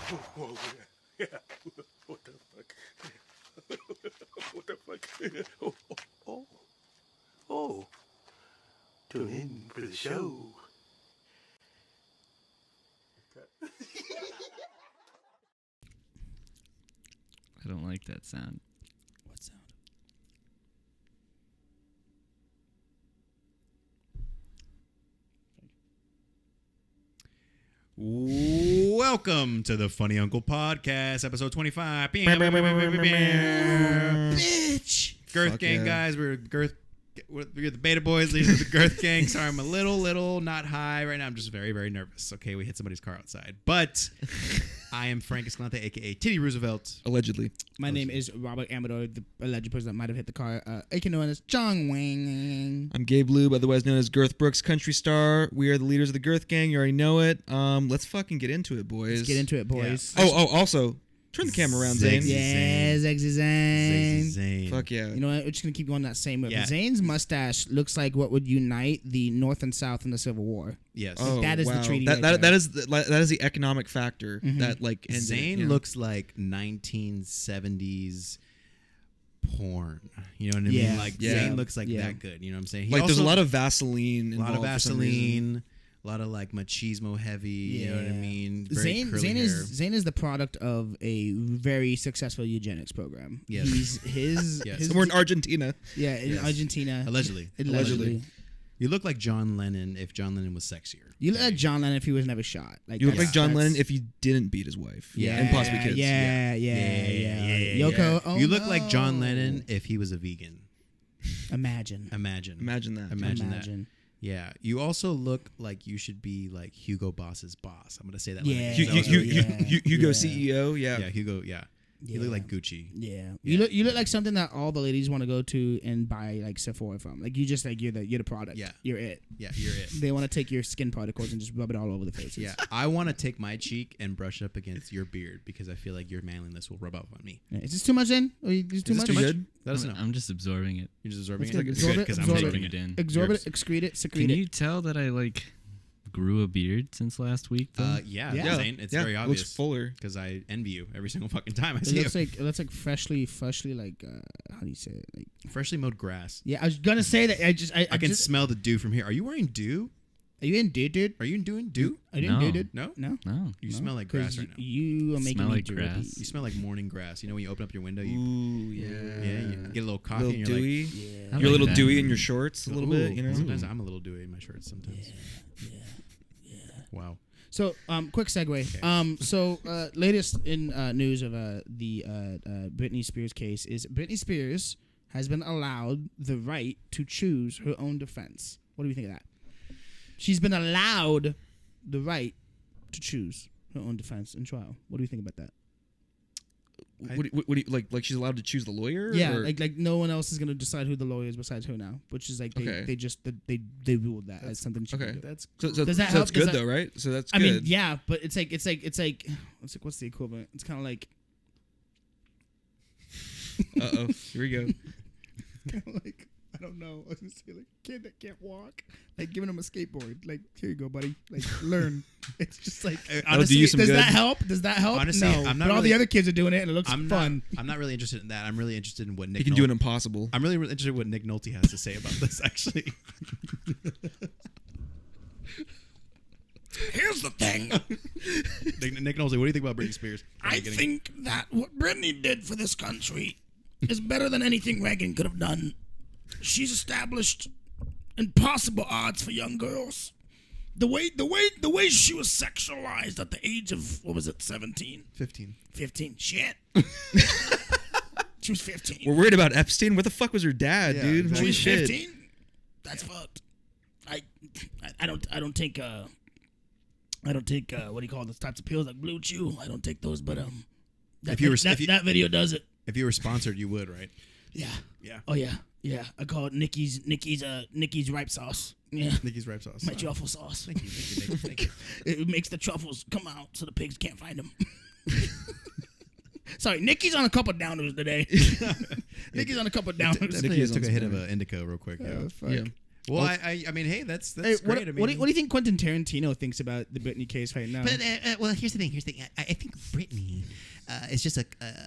Whoa, yeah. What the fuck? What the fuck? Oh. Tune in for the show. I don't like that sound. What sound? Welcome to the Funny Uncle Podcast, episode 25. Bitch. Girth Fuck gang, yeah. guys. We're the Beta Boiz, leaders of the Girth gang. Sorry, I'm a little not high right now. I'm just very, very nervous. Okay, we hit somebody's car outside. But I am Frank Escalante, a.k.a. Titty Roosevelt. Allegedly. My name is Robert Amador, the alleged person that might have hit the car, aka known as John Wang. I'm Gabe, otherwise known as Girth Brooks, country star. We are the leaders of the Girth gang. You already know it. Let's fucking get into it, boys. Let's get into it, boys. Yeah. Also, turn the camera around, Zane. Yeah, Sexy Zane. Fuck yeah. You know what? We're just going to keep going that same way. Yeah. Zane's mustache looks like what would unite the North and South in the Civil War. Yes. Oh, that is the wow. treaty That right there. is the economic factor that like ended, Zane you know? looks like 1970s porn. You know what I Yeah. mean? Like Yeah. Zane looks like Yeah. that good. You know what I'm saying? He like there's a also- lot of Vaseline a lot of involved for some reason. Vaseline, a lot of like machismo heavy. You know what I mean? Very Zane curly hair. is the product of a very successful eugenics program. Yes. He's his Yes. his Somewhere in Argentina. yeah, in Yes. Argentina. Allegedly. Allegedly. You look like John Lennon if John Lennon was sexier. You look like John Lennon if he was never shot. Like You look that's- like John that's- Lennon if he didn't beat his wife. Yeah. And possibly kids. Yeah. Yoko. Oh, you look like no. John Lennon if he was a vegan. Imagine. Imagine Imagine that. that. Yeah. You also look like you should be like Hugo Boss's boss. I'm gonna say that. Yeah. Hugo Yeah. CEO. Yeah. Yeah, Hugo. Yeah. You look like Gucci. Yeah. Yeah. You look like something that all the ladies want to go to and buy like Sephora from. Like you just like you're the product. Yeah. You're it. Yeah, you're it. They want to take your skin particles and just rub it all over the faces. Yeah, I want to take my cheek and brush it up against your beard because I feel like your manliness will rub off on me. Yeah. Is this too much then? Or is this too Is much? this too much? Good? Let us know. I'm just absorbing it. You're just absorbing Let's it. take it. Absorb it, Because I'm absorb absorbing it. it. Absorb Yours. it, excrete it, secrete Can it. you tell that I like grew a beard since last week? Though? Yeah, Yeah. Zane, it's Yeah, very it obvious. looks fuller. Because I envy you every single fucking time I It see you. looks like freshly like how do you say it? Like Freshly mowed grass. yeah, I was gonna say that. I can just smell the dew from here. Are you wearing dew? Are you in dude? Are you doing dew? I didn't No. dude. No? No. No. You No, smell like 'cause grass right now. You are making Smell me like droopy. grass. You smell like morning grass. You know when you open up your window, you Ooh, yeah. you get a little coffee little and you're dewy. like, Yeah. I You're a like little that. dewy in your shorts a little bit, ooh, you know? Sometimes I'm a little dewy in my shorts sometimes. Wow. So, quick segue. Okay. Latest in news of the Britney Spears case is Britney Spears has been allowed the right to choose her own defense. What do you think of that? She's been allowed the right to choose her own defense in trial. What do you think about that? What do you like she's allowed to choose the lawyer? Yeah, or? like no one else is gonna decide who the lawyer is besides her now, which is like Okay. they ruled that as something she okay. can do. That's So Does that so help? that's good Does that- though, right? So that's I good. mean, yeah, but it's like what's the equivalent? It's kind of like Uh-oh. Here we go. kind of like I don't know. I was gonna say like kid that can't walk, like giving him a skateboard. Like here you go, buddy. Like learn. It's just like That'll do you some does good. that help? Does that help? Honestly, no. I'm not but all the really- other kids are doing it, and it looks I'm fun. not really interested in that. I'm really interested in what Nick He can do an Nolte- impossible. I'm really interested in what Nick Nolte has to say about this, actually. Here's the thing. Nick Nolte, what do you think about Britney Spears? I think that what Britney did for this country is better than anything Reagan could have done. She's established impossible odds for young girls. The way she was sexualized at the age of, what was it, 17? 15. 15. Shit. She was 15. We're worried about Epstein. Where the fuck was her dad, Yeah, dude? exactly. She Holy was shit. 15. That's fucked. I don't take what do you call those types of pills like Blue Chew? I don't take those, but that video does it. If you were sponsored, you would, right? Yeah. Yeah. Oh yeah. Yeah. I call it Nikki's ripe sauce. Yeah. Nikki's ripe sauce. My truffle sauce. Thank you, thank you. It makes the truffles come out so the pigs can't find them. Sorry, Nikki's on a couple downers today. Nikki's on a couple downers. Nikki is took on a hit of something. indica real quick. Yeah. Fuck. Yeah. Well, I mean, hey, that's Hey, great. I mean, what do you think Quentin Tarantino thinks about the Britney case right now? But well, here's the thing. I think Britney is just a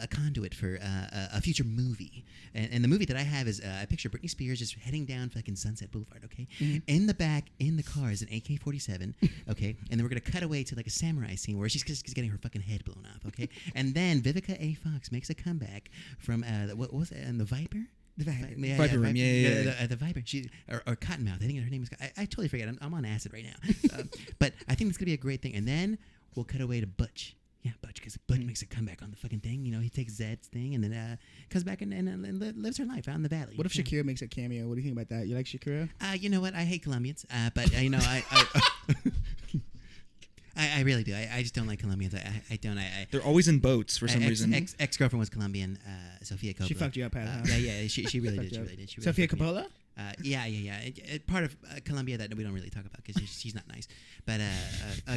conduit for a future movie, and the movie that I have is I picture Britney Spears just heading down fucking Sunset Boulevard. Okay, in the back in the car is an AK-47. Okay, and then we're gonna cut away to like a samurai scene where she's getting her fucking head blown off. Okay, and then Vivica A. Fox makes a comeback from what was it? And the Viper. The Viper, Viper Room, yeah. The Viper, or Cottonmouth. I think her name is. I totally forget. I'm on acid right now. But I think it's gonna be a great thing. And then we'll cut away to Butch. Yeah, Butch, because Butch makes a comeback on the fucking thing. You know, he takes Zed's thing and then comes back and lives her life out in the valley. What if Shakira makes a cameo? What do you think about that? You like Shakira? You know what? I hate Colombians, but you know I really do. I just don't like Colombians. I don't. They're always in boats for some reason. Ex-girlfriend was Colombian, Sofia Coppola. She fucked you up, Pat. Yeah, she really did. She really did. Sofia Coppola? Yeah. Part of Colombia that we don't really talk about because she's not nice. But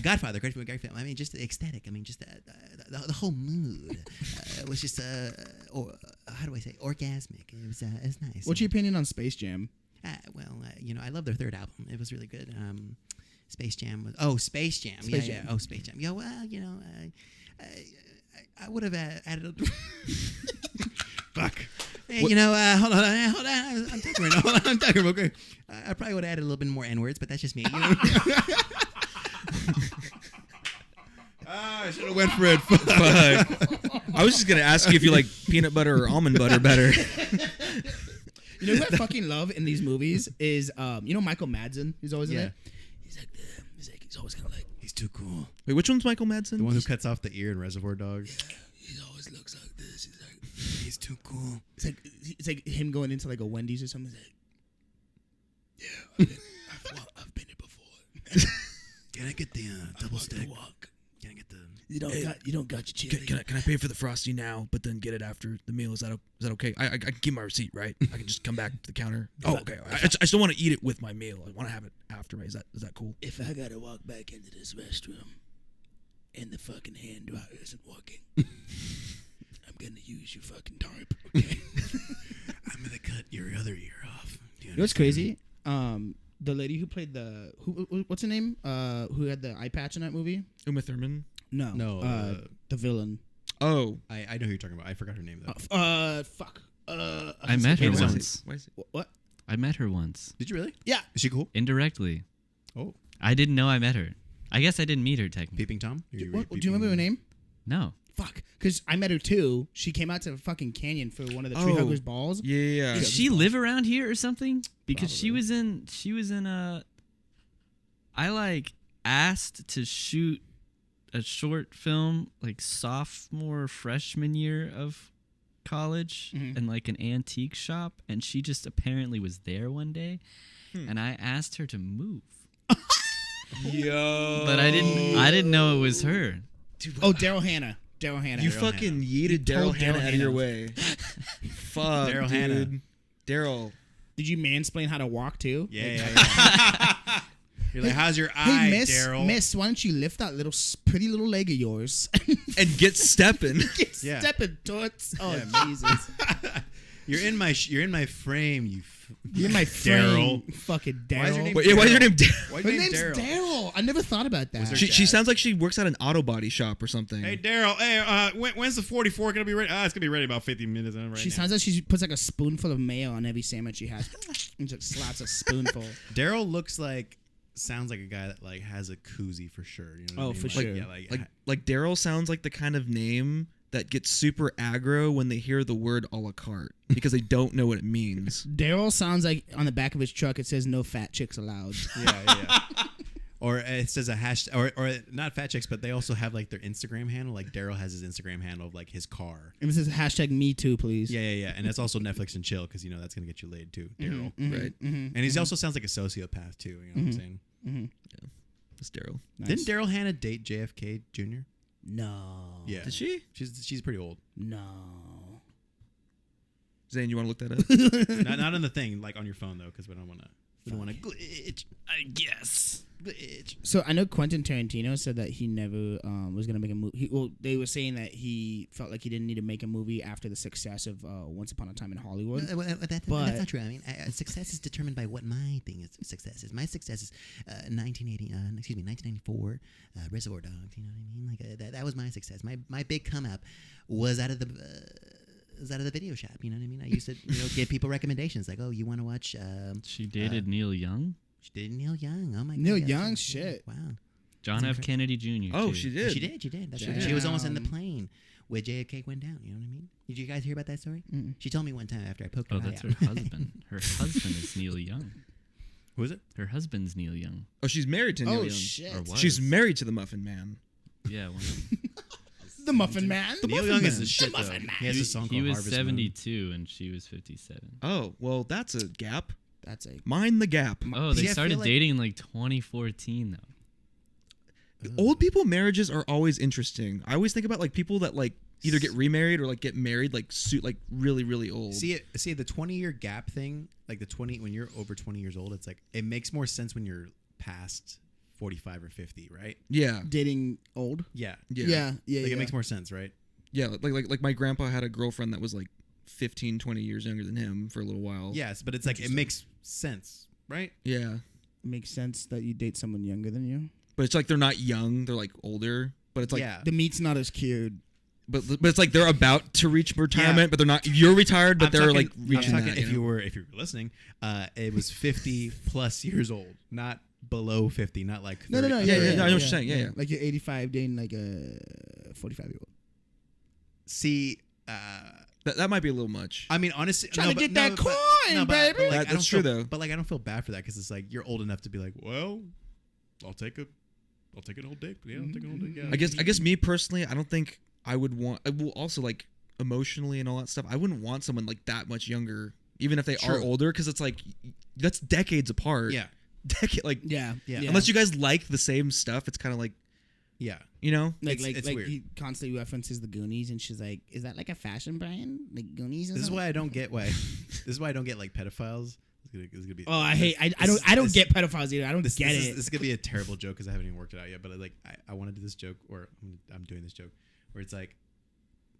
Godfather, great film. I mean, just the aesthetic. I mean, just the whole mood was just how do I say, orgasmic. It was nice. What's your opinion on Space Jam? Well, you know, I love their third album. It was really good. Space Jam was Space Jam. Space Jam. Oh, Space Jam. Yeah, well, you know, I would have added a fuck. Hey, you know, hold on. I'm talking right now. Hold on, I'm talking real quick. I probably would have added a little bit more N-words, but that's just me. You know? I should have went for it. Fuck. I was just gonna ask you if you like peanut butter or almond butter better. You know what I fucking love in these movies is you know Michael Madsen, who's always in it. He's always kind of like, He's too cool. Wait, which one's Michael Madsen? The one who cuts off the ear in Reservoir Dogs. he always looks like this. He's like, He's too cool. it's like him going into like a Wendy's or something. He's like, yeah, I've been here before. Can I get the double stick? Walk. Can I get the? You don't got your chili. Can I pay for the Frosty now, but then get it after the meal? Is that okay? I can give my receipt, right? I can just come back to the counter. Oh, okay. I still want to eat it with my meal. I want to have it after me. Is that cool? If I gotta walk back into this restroom and the fucking hand dryer isn't working, I'm gonna use your fucking tarp. Okay. I'm gonna cut your other ear off. You know what's crazy? The lady who played what's her name? Who had the eye patch in that movie? Uma Thurman. No, the villain. Oh, I know who you're talking about. I forgot her name though. Fuck. I met her once. What? I met her once. Did you really? Yeah. Is she cool? Indirectly. Oh. I didn't know I met her. I guess I didn't meet her technically. Peeping Tom? Do you remember her name? No. Fuck. Because I met her too. She came out to the fucking canyon for one of the tree huggers balls. Yeah. Does she live around here or something? Because she was in I like asked to shoot a short film like sophomore freshman year of college in like an antique shop, and she just apparently was there one day, and I asked her to move. Yo. But I didn't know it was her. Dude, Daryl Hannah. You fucking yeeted Daryl Hannah out of your way. Fuck, Daryl dude. Hannah. Daryl. Did you mansplain how to walk too? Yeah. You're like, how's your eye, Hey, Daryl? Miss, why don't you lift that little pretty little leg of yours And get stepping. Yeah. stepping towards? Oh Yeah. Jesus! You're in my frame. You're my Daryl. friend, fucking Why is your Daryl. name Wait, why's your name Daryl? Why's Her your name name's Daryl? Daryl. I never thought about that. her- She dad? sounds like she works at an auto body shop or something. Hey, Daryl. Hey, when's the 44 gonna be ready? It's gonna be ready about 50 minutes right She now. sounds like she puts like a spoonful of mayo on every sandwich she has, and just slaps a spoonful. Daryl sounds like a guy that like has a koozie for sure. You know what I mean? For Like, sure. Yeah, Like Daryl sounds like the kind of name that gets super aggro when they hear the word a la carte because they don't know what it means. Daryl sounds like on the back of his truck it says "No fat chicks allowed." yeah. Or it says a hashtag, or not fat chicks, but they also have like their Instagram handle. Like Daryl has his Instagram handle of like his car. And it says hashtag "Me Too," please. Yeah. And that's also Netflix and chill because that's gonna get you laid too, Daryl. Right. And he also sounds like a sociopath too. You know what I'm saying? Yeah. It's Daryl. Nice. Didn't Daryl Hannah date JFK Jr.? No. Yeah. Did she? She's pretty old. No. Zane, you want to look that up? not on the thing, like on your phone though, because we don't want to. We don't want to glitch. I guess. Glitch. So I know Quentin Tarantino said that he never was gonna make a movie. Well, they were saying that he felt like he didn't need to make a movie after the success of Once Upon a Time in Hollywood. That's not true. I mean, success is determined by what my thing is. Success is. My success is 1994, Reservoir Dogs. You know what I mean? Like that was my success. My big come up was out of the video shop. You know what I mean? I used to give people recommendations like, oh, you want to watch? She dated Neil Young. She did Neil Young. Oh my god. Neil Young, shit. Wow. John F. Kennedy Jr. Oh, too. she did. She did. That's right. She was almost on the plane where JFK went down. You know what I mean? Did you guys hear about that story? Mm-mm. She told me one time after I poked her Oh, eye that's out. her husband. Her husband is Neil Young. Who is it? Her husband's Neil Young. Oh, she's married to Neil Young. shit. Or was. She's married to the Muffin Man. Yeah. Well, The Muffin Man. The Neil Muffin Young Man. is the shit, though. He has a song he called was Harvest 72 and she was 57. Oh, well, that's a gap. That's a. Mind the gap. Oh, they See, I started feel like- dating in like 2014 though. Old people marriages are always interesting. I always think about like people that like either get remarried or like get married like really really old. See the 20-year gap thing, like the 20 when you're over 20 years old, it's like it makes more sense when you're past 45 or 50, right? Yeah. Dating old. Yeah. Yeah. Like it makes more sense, right? Yeah, like my grandpa had a girlfriend that was like 15, 20 years younger than him for a little while. Yes, but it's like it makes sense, right? Yeah. Makes sense that you date someone younger than you. But it's like they're not young, they're like older. But it's like yeah. The meat's not as cured. but it's like they're about to reach retirement, but they're not. You're retired, but I'm they're talking- like I'm reaching talking that. if you you know? were listening, it was 50 plus years old, not below 50, not like 30. No. Yeah, no, I know what you're saying. Yeah. Like you're 85 dating like a 45-year-old. See, That might be a little much. I mean, honestly, Trying to but- get that but- coin, baby. like, I That's don't true, feel- though. But like, I don't feel bad for that because it's like you're old enough to be like, well, I'll take an old dick. Yeah, I'll take an old dick. Yeah. I guess me personally, I don't think I would want. I will also like emotionally and all that stuff. I wouldn't want someone like that much younger, even if they are True. older, because it's like that's decades apart. Yeah. Like Yeah. unless you guys like the same stuff, it's kind of like Yeah. you know. Like It's weird. he constantly references the Goonies, and she's like, "Is that like a fashion brand, like Goonies?" Or This is something? why I don't get This is why I don't get like pedophiles. This is gonna be. Oh, I hate. I this- don't this- get pedophiles either. I don't This get is, it. This is gonna be a terrible joke because I haven't even worked it out yet. But like, I want to do this joke, or I'm doing this joke, where it's like,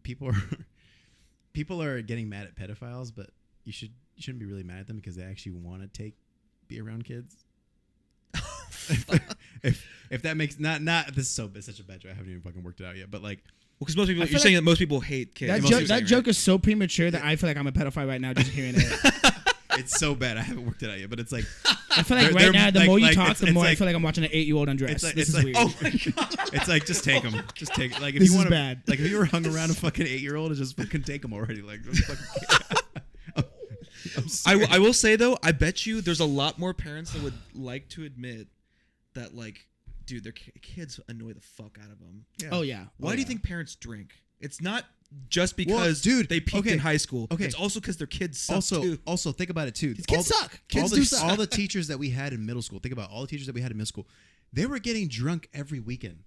people are getting mad at pedophiles, but you shouldn't be really mad at them because they actually want to be around kids. if that makes not this is it's such a bad joke. I haven't even fucking worked it out yet. But like, Because most people, I you're feel saying that most people hate kids. That Most joke, people that saying, joke is so premature that I feel like I'm a pedophile right now just hearing it. it's so bad. I haven't worked it out yet. But it's like, I feel like They're- right now, the like- more you like, talk, it's- the it's more I like- feel like I'm watching an 8-year-old undress. This is weird. Oh my god. it's like just take them. Just take. Like if This you is want to, bad. like if you were hung around a fucking 8-year-old, just fucking take them already. Like, I will say though, I bet you there's a lot more parents that would like to admit that like, dude, their kids annoy the fuck out of them. Oh yeah. Why do you think parents drink? It's not just because dude, they peaked okay, in high school. okay. It's also because their kids suck too. Also think about it too. These kids All the- suck. Kids all the, do suck. All the teachers that we had in middle school. Think about all the teachers that we had in middle school. They were getting drunk every weekend.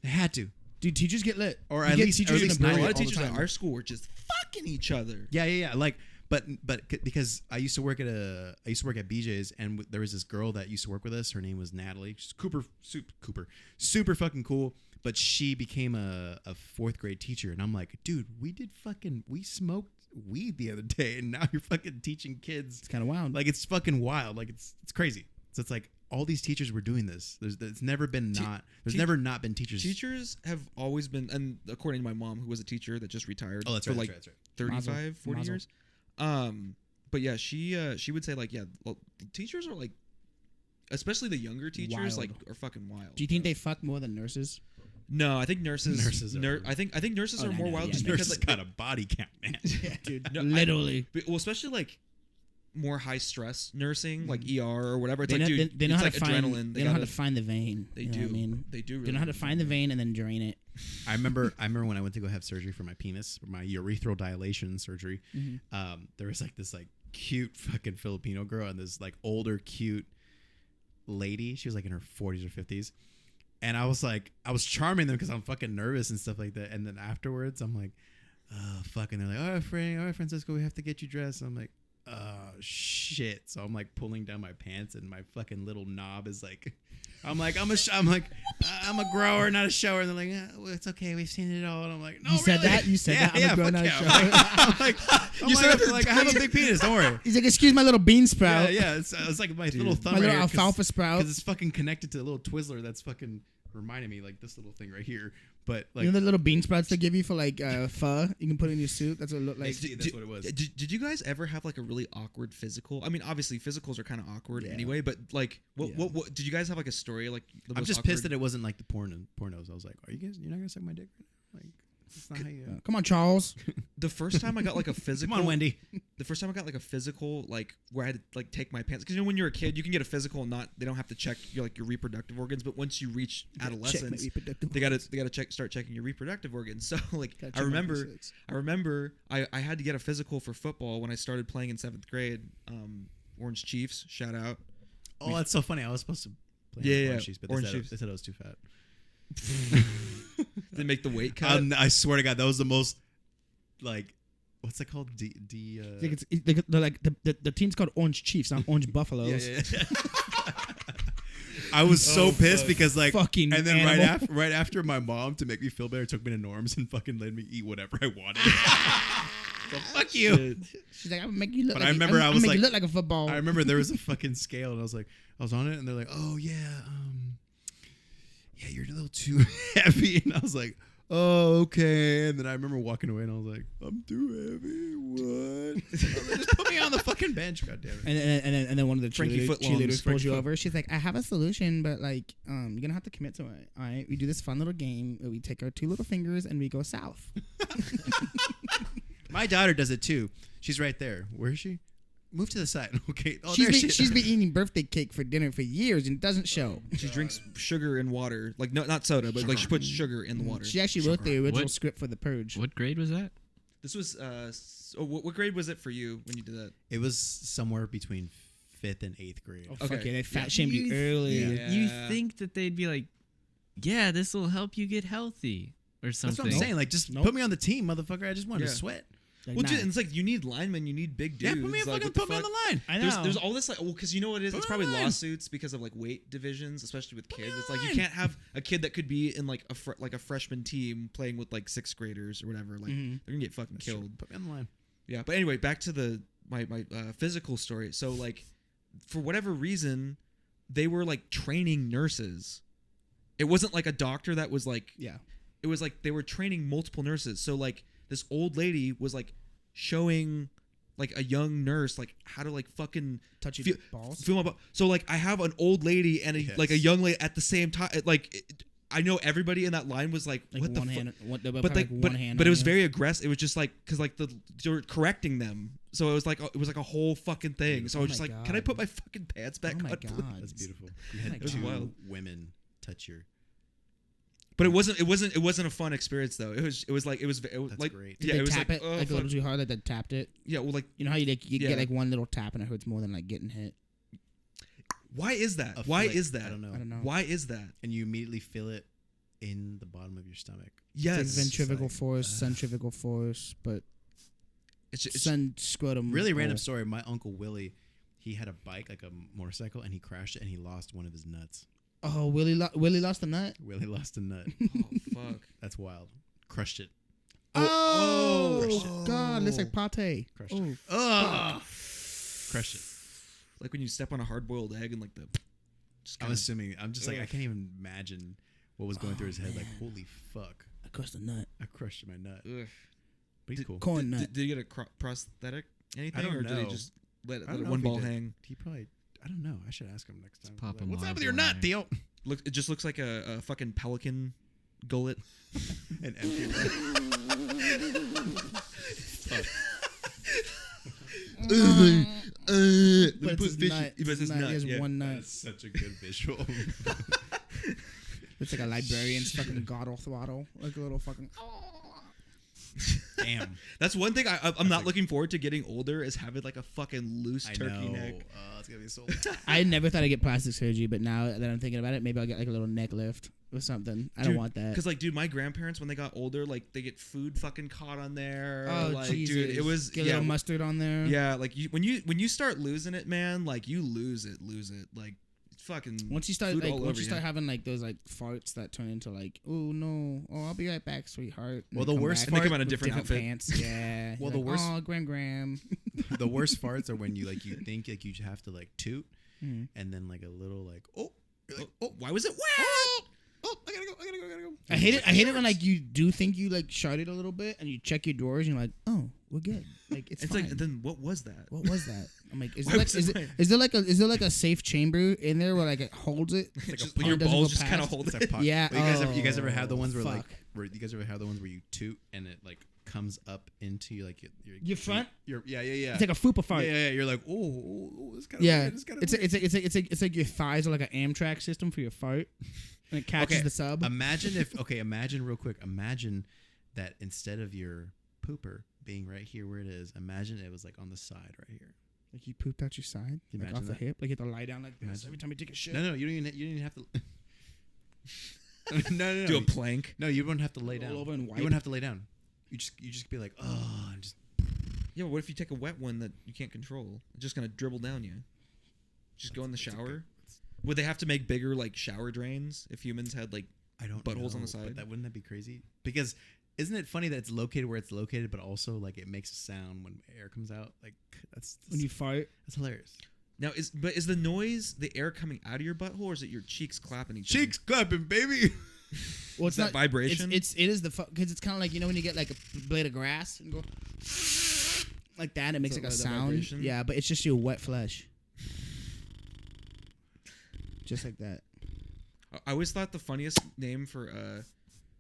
They had to. Dude, teachers get lit. Or You at get least- teachers or at in least the A not break lot all of the teachers at time. our school were just fucking each other. Yeah. Like, but because I used to work at BJ's, and there was this girl that used to work with us. Her name was Natalie. She's super fucking cool. But she became a 4th grade teacher, and I'm like, dude, we smoked weed the other day, and now you're fucking teaching kids. It's kind of wild. Like, it's fucking wild. Like, it's crazy. So it's like all these teachers were doing this. There's never been never not been teachers. Teachers have always been, and according to my mom, who was a teacher that just retired Oh, that's for right. like That's right. 35, 40 Mazel. years. But yeah, she would say like, yeah, well, teachers are like, especially the younger teachers, Wild. like, are fucking wild. Do you think they fuck more than nurses? No, I think nurses. Are- I think nurses Oh, are I more know, wild yeah, just Nurses because like, got a body count, man. Yeah, dude. No, Literally. well, especially like more high stress nursing, like ER or whatever. It's They like, know, dude, they know it's how like to find. adrenaline. They know how to gotta- find the vein. They you know do. what I mean, They do. they Really know how to find the vein and then drain it. I remember when I went to go have surgery for my penis, my urethral dilation surgery. Mm-hmm. There was like this like cute fucking Filipino girl and this like older cute lady. She was like in her 40s or 50s, and I was charming them because I'm fucking nervous and stuff like that. And then afterwards, I'm like, oh fuck, and they're like, all right, Francisco, we have to get you dressed. I'm like, shit. So I'm like pulling down my pants, and my fucking little knob is like, I'm a grower, not a shower. And they're like, well, it's okay, we've seen it all. And I'm like, no, You said really? that? You said that? I'm Yeah, a grower, fuck not a yeah. shower. I'm like, I have a big penis. Don't worry. He's like, excuse my little bean Yeah, sprout. yeah. It's like my little thumb My right little here, alfalfa sprout. because it's fucking connected to the little Twizzler that's fucking reminding me like this little thing right here. But like, You know the little bean sprouts they give you for like pho? You can put in your soup. That's what it looked like. that's what it was. Did you guys ever have like a really awkward physical? I mean, obviously physicals are kind of awkward anyway, but like, what did you guys have like a story like? I'm just pissed that it wasn't like the pornos. I was like, you're not gonna suck my dick right now? Like, that's not how you. Come on, Charles. The first time I got like a physical, Come on, Wendy. The first time I got like a physical, like where I had to like take my pants, because you know when you're a kid, you can get a physical and they don't have to check your like your reproductive organs, but once you reach adolescence, they gotta start checking your reproductive organs. So like I remember I had to get a physical for football when I started playing in 7th grade. Orange Chiefs, shout out. Oh, that's so funny. I was supposed to play Orange Chiefs, but they said I was too fat. They make the weight cut. I swear to God, that was the most like, what's that called? They're like the team's called Orange Chiefs, not Orange Buffaloes. Yeah. I was so pissed because like, fucking and then animal. right after my mom, to make me feel better, took me to Norm's and fucking let me eat whatever I wanted. So fuck you. She's like, I'm gonna make you look. But like I remember I was like, you look like a football. I remember there was a fucking scale, and I was on it, and they're like, oh yeah, yeah, you're a little too heavy, and I was like, oh okay. And then I remember walking away, and I was like, I'm too heavy. What? Just put me on the fucking bench, goddamn it. And then one of the Frankie cheerleaders pulls you Foot. over. She's like, I have a solution, but like, you're gonna have to commit to it. All right, we do this fun little game where we take our 2 little fingers and we go south. My daughter does it too. She's right there. Where is she? Move to the side. Okay. Oh, there she is. She's been eating birthday cake for dinner for years and it doesn't show. She drinks sugar in water, like not soda, but like she puts sugar in the water. She actually wrote the original What? script for The Purge. What grade was that? This was what grade was it for you when you did that? It was somewhere between 5th and 8th grade. Oh, fuck Okay. yeah, they fat shamed you early. Yeah. You think that they'd be like, yeah, this will help you get healthy or That's something. what I'm saying. Like, just put me on the team, motherfucker. I just wanted to Yeah. sweat. Like, Well, nah. it's like you need linemen, you need big dudes. Yeah, put me, like, what put me the on the fuck? line. I know. There's all this like, well, because you know what it is. Put It's me on probably the line. lawsuits because of like weight divisions, especially with kids. me on It's the like you line. can't have a kid that could be in like a freshman team playing with like 6th graders or whatever. Like they're gonna get fucking killed. Put me on the line. Yeah, but anyway, back to my physical story. So like, for whatever reason, they were like training nurses. It wasn't like a doctor that was like. Yeah. It was like they were training multiple nurses. So like this old lady was like showing like a young nurse like how to like fucking Touch your feel balls. my ball. So like I have an old lady and Yes. like a young lady at the same time. I know everybody in that line was like what the fuck. But it was very aggressive. It was just like because like they were correcting them, so it was like a whole fucking thing. So I was just my like, can I God. put my fucking pants back Oh my on? God. please? That's beautiful. You Oh my had God. 2 wild. women touch your. But it wasn't a fun experience though. It was That's like great. Did yeah, they it was tap like it oh, like a fuck. little too hard that they tapped it? Yeah, well like You know how you Yeah. get like one little tap and it hurts more than like getting hit? why is that? A Why flick. is that? I don't know. I don't know. Why is that? And you immediately feel it in the bottom of your stomach. Yes. It's like ventricular like, force, centrifugal force, but It's sun scrotum. Really random hole. story. My uncle Willie, he had a bike, like a motorcycle, and he crashed it and he lost one of his nuts. Oh, Willie lost a nut. Willie lost a nut. oh fuck. That's wild. Crushed it. Oh, God, looks like pate. Crushed Oh, it. Oh, crushed it. Like when you step on a hard boiled egg and like the just I'm kinda, assuming. I'm just like, I Ugh. can't even imagine what was going through his head. Like, man. holy fuck, I crushed a nut. I crushed my nut. ugh. But he's cool. Corn nut. Did you get a prosthetic? Anything? don't or did know. they just let I don't it know one if he ball did. hang? He probably. I don't know. I should ask him next time. pop Like, him what's up live with your one nut, night. Theo? It just looks like a fucking pelican gullet. An empty nut. But it's his nut. But it's his nut. He has Yeah. one nut. That's such a good visual. It's like a librarian's fucking God throttle, like a little fucking. Damn. That's one thing I'm not looking forward to getting older is having like a fucking loose I turkey know. neck. It's gonna be so. I never thought I'd get plastic surgery, but now that I'm thinking about it, maybe I'll get like a little neck lift. with something. I don't want that. Because like, dude, my grandparents when they got older, like they get food fucking caught on there. Oh, like, Jesus. dude, it was Get a little mustard on there. Yeah, like when you start losing it, man, like you lose it. Like fucking. Once you start having like those like farts that turn into like, oh no, oh I'll be right back, sweetheart. Well, the worst and they fart come out in different outfit. pants. Yeah. Well, You're the worst. Oh, Gram. The worst farts are when you think like you have to like toot, and then like a little like you're like, Why was it wet? I gotta go. I hate it when like you do think you like sharted a little bit and you check your drawers and you're like, oh, we're good. Like it's fine. like, then what was that? What was that? I'm like, is Why there like a safe chamber in there where like it holds it? Your doesn't balls go just kind of past? hold It's it. a pocket. Yeah. Well, you guys ever had the ones where fuck. you guys ever had the ones where you toot and it like comes up into like Your front? Yeah. It's like a fupa fart. Yeah. You're like, oh, it's kind of Yeah, weird. It's kind of it's like your thighs are like an Amtrak system for your fart, and it catches the sub. Imagine real quick. Imagine that instead of your pooper being right here where it is, imagine it was like on the side right here. Like you pooped out your side, like Imagine off the that. hip, like you have to lie down like this Imagine. every time you take a shit. No, you don't even have to. no. Do a plank. No, you wouldn't have to lay down. Roll over and You wipe. wouldn't have to lay down. You just be like, oh, and just. Yeah, but what if you take a wet one that you can't control? It's just gonna dribble down you. Just go in the shower. Would they have to make bigger like shower drains if humans had like I don't buttholes know, on the side? But wouldn't that be crazy? Because isn't it funny that it's located where it's located, but also like it makes a sound when air comes out? Like that's When you fart, that's hilarious. Now is the noise the air coming out of your butthole, or is it your cheeks clapping each Cheeks clapping, baby. well, it's that not vibration? It is the because it's kind of like when you get like a blade of grass and go like that, it makes So like a the sound. vibration? Yeah, but it's just your wet flesh, just like that. I always thought the funniest name for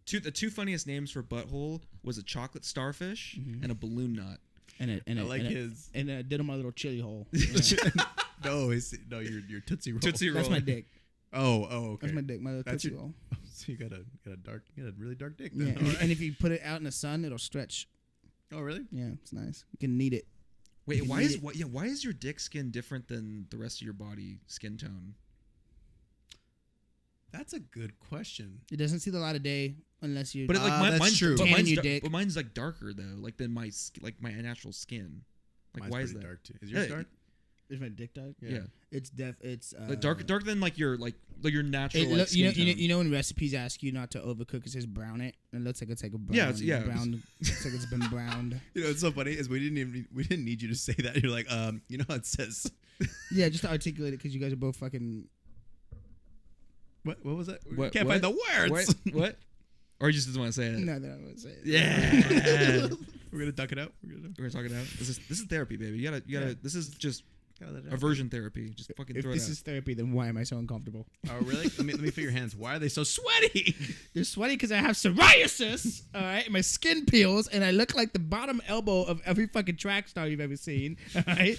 the two funniest names for butthole was a chocolate starfish and a balloon knot. And I like his. And I did on my little chili hole. No, your Tootsie Roll. Tootsie Roll. That's my dick. Oh, okay. That's my dick. My little That's Tootsie your- Roll. So you got a really dark dick. Yeah, Then. and, All right. and if you put it out in the sun, it'll stretch. Oh, really? Yeah, it's nice. You can knead it. Wait, You why need is it. why is your dick skin different than the rest of your body skin tone? That's a good question. It doesn't see the light of day unless you. But it, like that's mine's true. But Tan mine's, your dick. but mine's like darker though, like than my my natural skin. Like Mine's why is pretty that? dark too. Is yours Yeah, dark? Is my dick dark? Yeah, It's It's like darker than like your natural. Like, you know, skin tone. you know when recipes ask you not to overcook, it says brown it. It looks like it's like a brown. Yeah, it's- brown. Looks like it's been browned. You know, it's so funny is we didn't need you to say that. You're like, you know how it says. Yeah, just to articulate it because you guys are both fucking. What was that? We What- can't what? find the words. What? Or you just doesn't want to say it? No, I won't say it. Yeah. We're gonna duck it out. We're talking about this is therapy, baby. You gotta. Yeah. This is just Gotta let it out. aversion therapy. Just fucking If throw it this out. is therapy, then why am I so uncomfortable? Oh, really? let me feel your hands. Why are they so sweaty? They're sweaty because I have psoriasis. All right, my skin peels, and I look like the bottom elbow of every fucking track star you've ever seen. All right,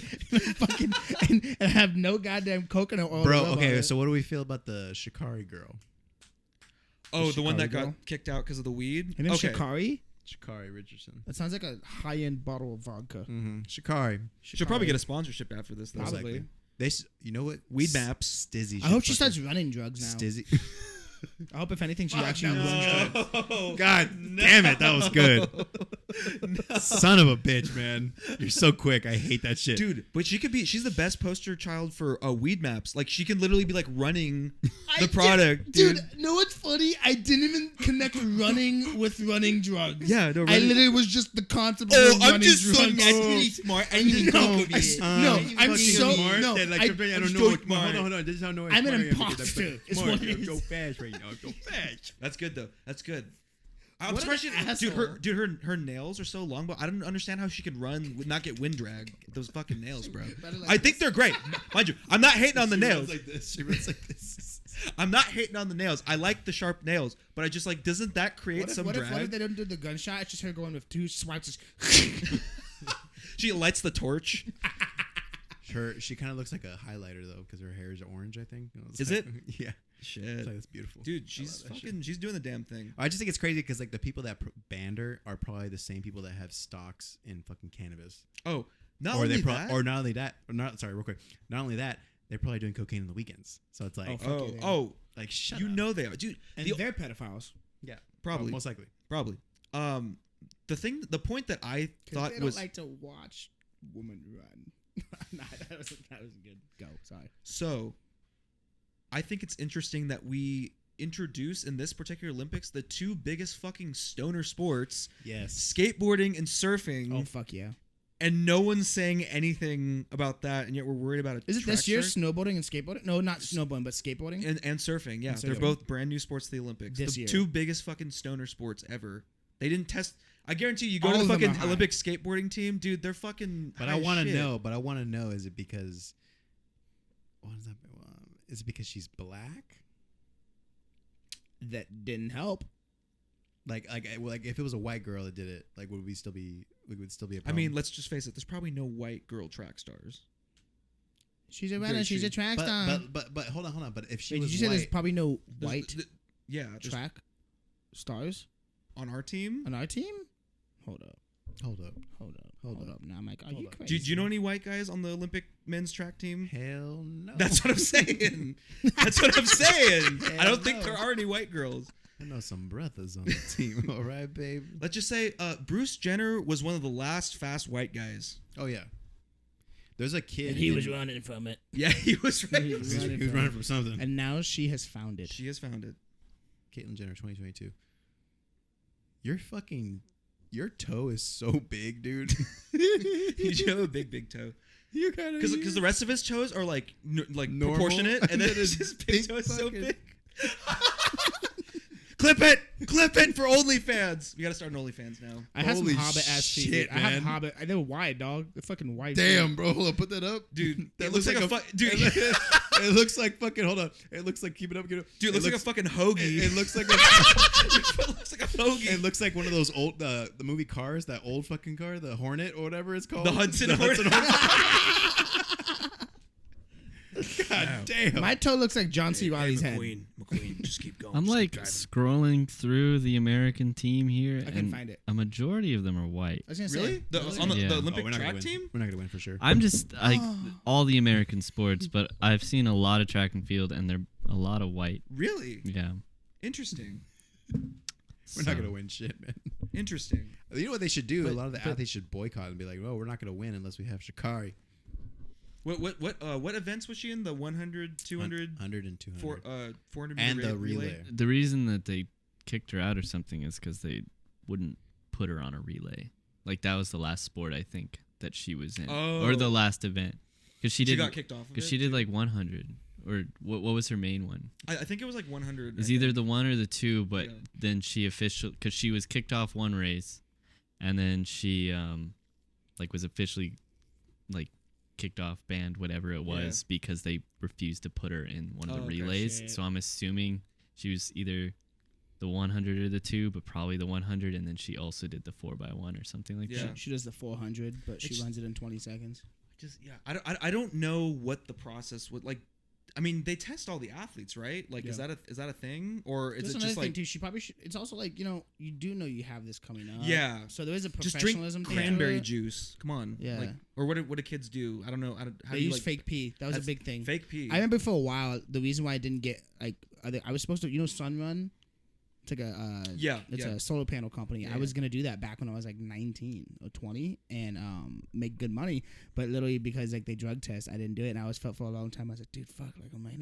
and I have no goddamn coconut oil. to Bro, rub on okay. it. So what do we feel about the Shikari girl? Oh, the one that Chicago got girl? kicked out because of the weed. Her name's Okay. Shikari. Shikari Richardson. That sounds like a high-end bottle of vodka. Mm-hmm. Shikari. She'll probably get a sponsorship after this. Though. Most Probably. likely. You know what? Weed maps. Stizzy. I hope she starts running drugs now. Stizzy. I hope if anything, she actually runs drugs. God damn it, that was good. Son of a bitch, man. You're so quick. I hate that shit. Dude, but she's the best poster child for weed maps. Like she can literally be like running the product, dude. Know what's funny? I didn't even connect running with running drugs. Yeah, no, I running- literally was just the concept of Oh, running I'm just so drugs. naturally smart. I need to No, know I'm so no. Like, I don't I'm know. so Hold on. This is how I know I'm an smart I am, because imposter, I'm is smart. what it I'm so is. fast right now. I'm so fast. That's good though. That's good. I'm What an surprised she, asshole. her nails are so long, but I don't understand how she could run with not get wind drag. Those fucking nails, bro. Better like I think they're great, mind you. I'm not hating on the nails. Like this. She runs like this. I'm not hating on the nails. I like the sharp nails, but I just like doesn't that create some what drag? if they don't do the gunshot? It's just her going with two swipes. She lights the torch. She kind of looks like a highlighter though, because her hair is orange. I think. Is like, it? Yeah. Shit, It's like, that's beautiful, dude. I She's love that fucking. She's doing the damn thing. I just think it's crazy because like the people that banned her are probably the same people that have stocks in fucking cannabis. Oh, not Or only they that. or not only that. Or not sorry, real quick. Not only that, they're probably doing cocaine on the weekends. So it's like, fuck yeah, they are. like shut you up. know they are, dude. And they're pedophiles. Yeah, Probably. most likely. Probably. The point that I thought they don't was like to watch women run. Nah, that was good. Go. Sorry. so. I think it's interesting that we introduce in this particular Olympics the two biggest fucking stoner sports, Yes. skateboarding and surfing. Oh fuck yeah. And no one's saying anything about that, and yet we're worried about it. Is it this year snowboarding and skateboarding? No, not snowboarding, but skateboarding. And surfing, yeah. And They're surfing. both brand new sports to the Olympics. This The year. two biggest fucking stoner sports ever. They didn't test. I guarantee you go All to of the them are fucking high. Olympic skateboarding team, dude, they're fucking But high I want to shit. know. But I want to know. Is it because? What is that? Is it because she's black? That didn't help. Like if it was a white girl that did it, like would we still be? We would still be a I problem? mean, let's just face it. There's probably no white girl track stars. She's a Very runner. She's true. a track star. but hold on. But if she Wait, was did you say there's white, probably no There's- white yeah, there's- track stars on our team. on our team? Hold up. hold up, Hold up. Now I'm like, are Hold you up. crazy? Do you know any white guys on the Olympic men's track team? hell no. That's what I'm saying. That's what I'm saying. I Hell don't think no. there are any white girls. I know some brothers on the team. All right, babe. Let's just say Bruce Jenner was one of the last fast white guys. Oh yeah. There's a kid. And he in- was running from it. Yeah, he was right. He was He was running from something. And now she has found it. She has found it. Caitlyn Jenner, 2022. Your toe is so big, dude. You have a big toe. You kind of Because the rest of his toes are like Normal. proportionate, and then And then his big toe is so fucking- big. Clip it for OnlyFans. We gotta start an OnlyFans now. I have Holy some Hobbit ass feet. shit, I have man. Hobbit. They're wide, dog. They're fucking wide. Damn, bro. Hold on, put that up, Dude, That it looks like a dude. It looks like fucking. Hold on. It looks like keep it up. Dude, Dude, it looks like a fucking hoagie. It looks like. It looks like a hoagie. It looks like one of those old the movie cars, that old fucking car, the Hornet or whatever it's called. The Hudson Hornet. God damn. My toe looks like John C. Reilly's head. McQueen, just keep going. I'm just like keep driving. scrolling through the American team here, I couldn't and find it. a majority of them are white. I was gonna Really? say. On the, Yeah. the Oh, Olympic we're not gonna track win. team? We're not gonna win for sure. I'm just like all the American sports, but I've seen a lot of track and field, and they're a lot of white. Really? Yeah, Interesting. We're not gonna win shit, man. Interesting. You know what they should do? A lot of the athletes should boycott and be like, "Well, we're not gonna win unless we have Sha'Carri." What events was she in? The 100, 200, 100 and 200. 400 and meter the relay. The reason that they kicked her out or something is because they wouldn't put her on a relay. Like that was the last sport I think that she was in, or the last event, because she got kicked off of because it, she did like 100, or what was her main one? I think it was like 100. It's I either think. the 1 or the 2, but Yeah. then she because she was kicked off one race, and then she like was officially like kicked off, banned, whatever it was, because they refused to put her in one of the Oh, okay. relays. Shit. So I'm assuming she was either the 100 or the 2, but probably the 100, and then she also did the 4x1 or something like Yeah. that. She does the 400, but she runs it in 20 seconds. I don't know what the process would like. I mean, they test all the athletes, right? Like, is Yeah. that a thing, or is That's it another just thing like too. She probably should. It's also like you do know you have this coming up. Yeah. So there is a just drink professionalism thing to cranberry it. juice? Come on, Yeah. Like, or what do kids do? I don't know. How They do you use like fake pee. That was a that's big thing. fake pee? I remember for a while the reason why I didn't get like I was supposed to Sun Run. It's like a it's a solar panel company. Yeah, I was gonna do that back when I was like 19 or 20 and make good money, but literally because like they drug test, I didn't do it, and I always felt for a long time I was like, dude, fuck, like am I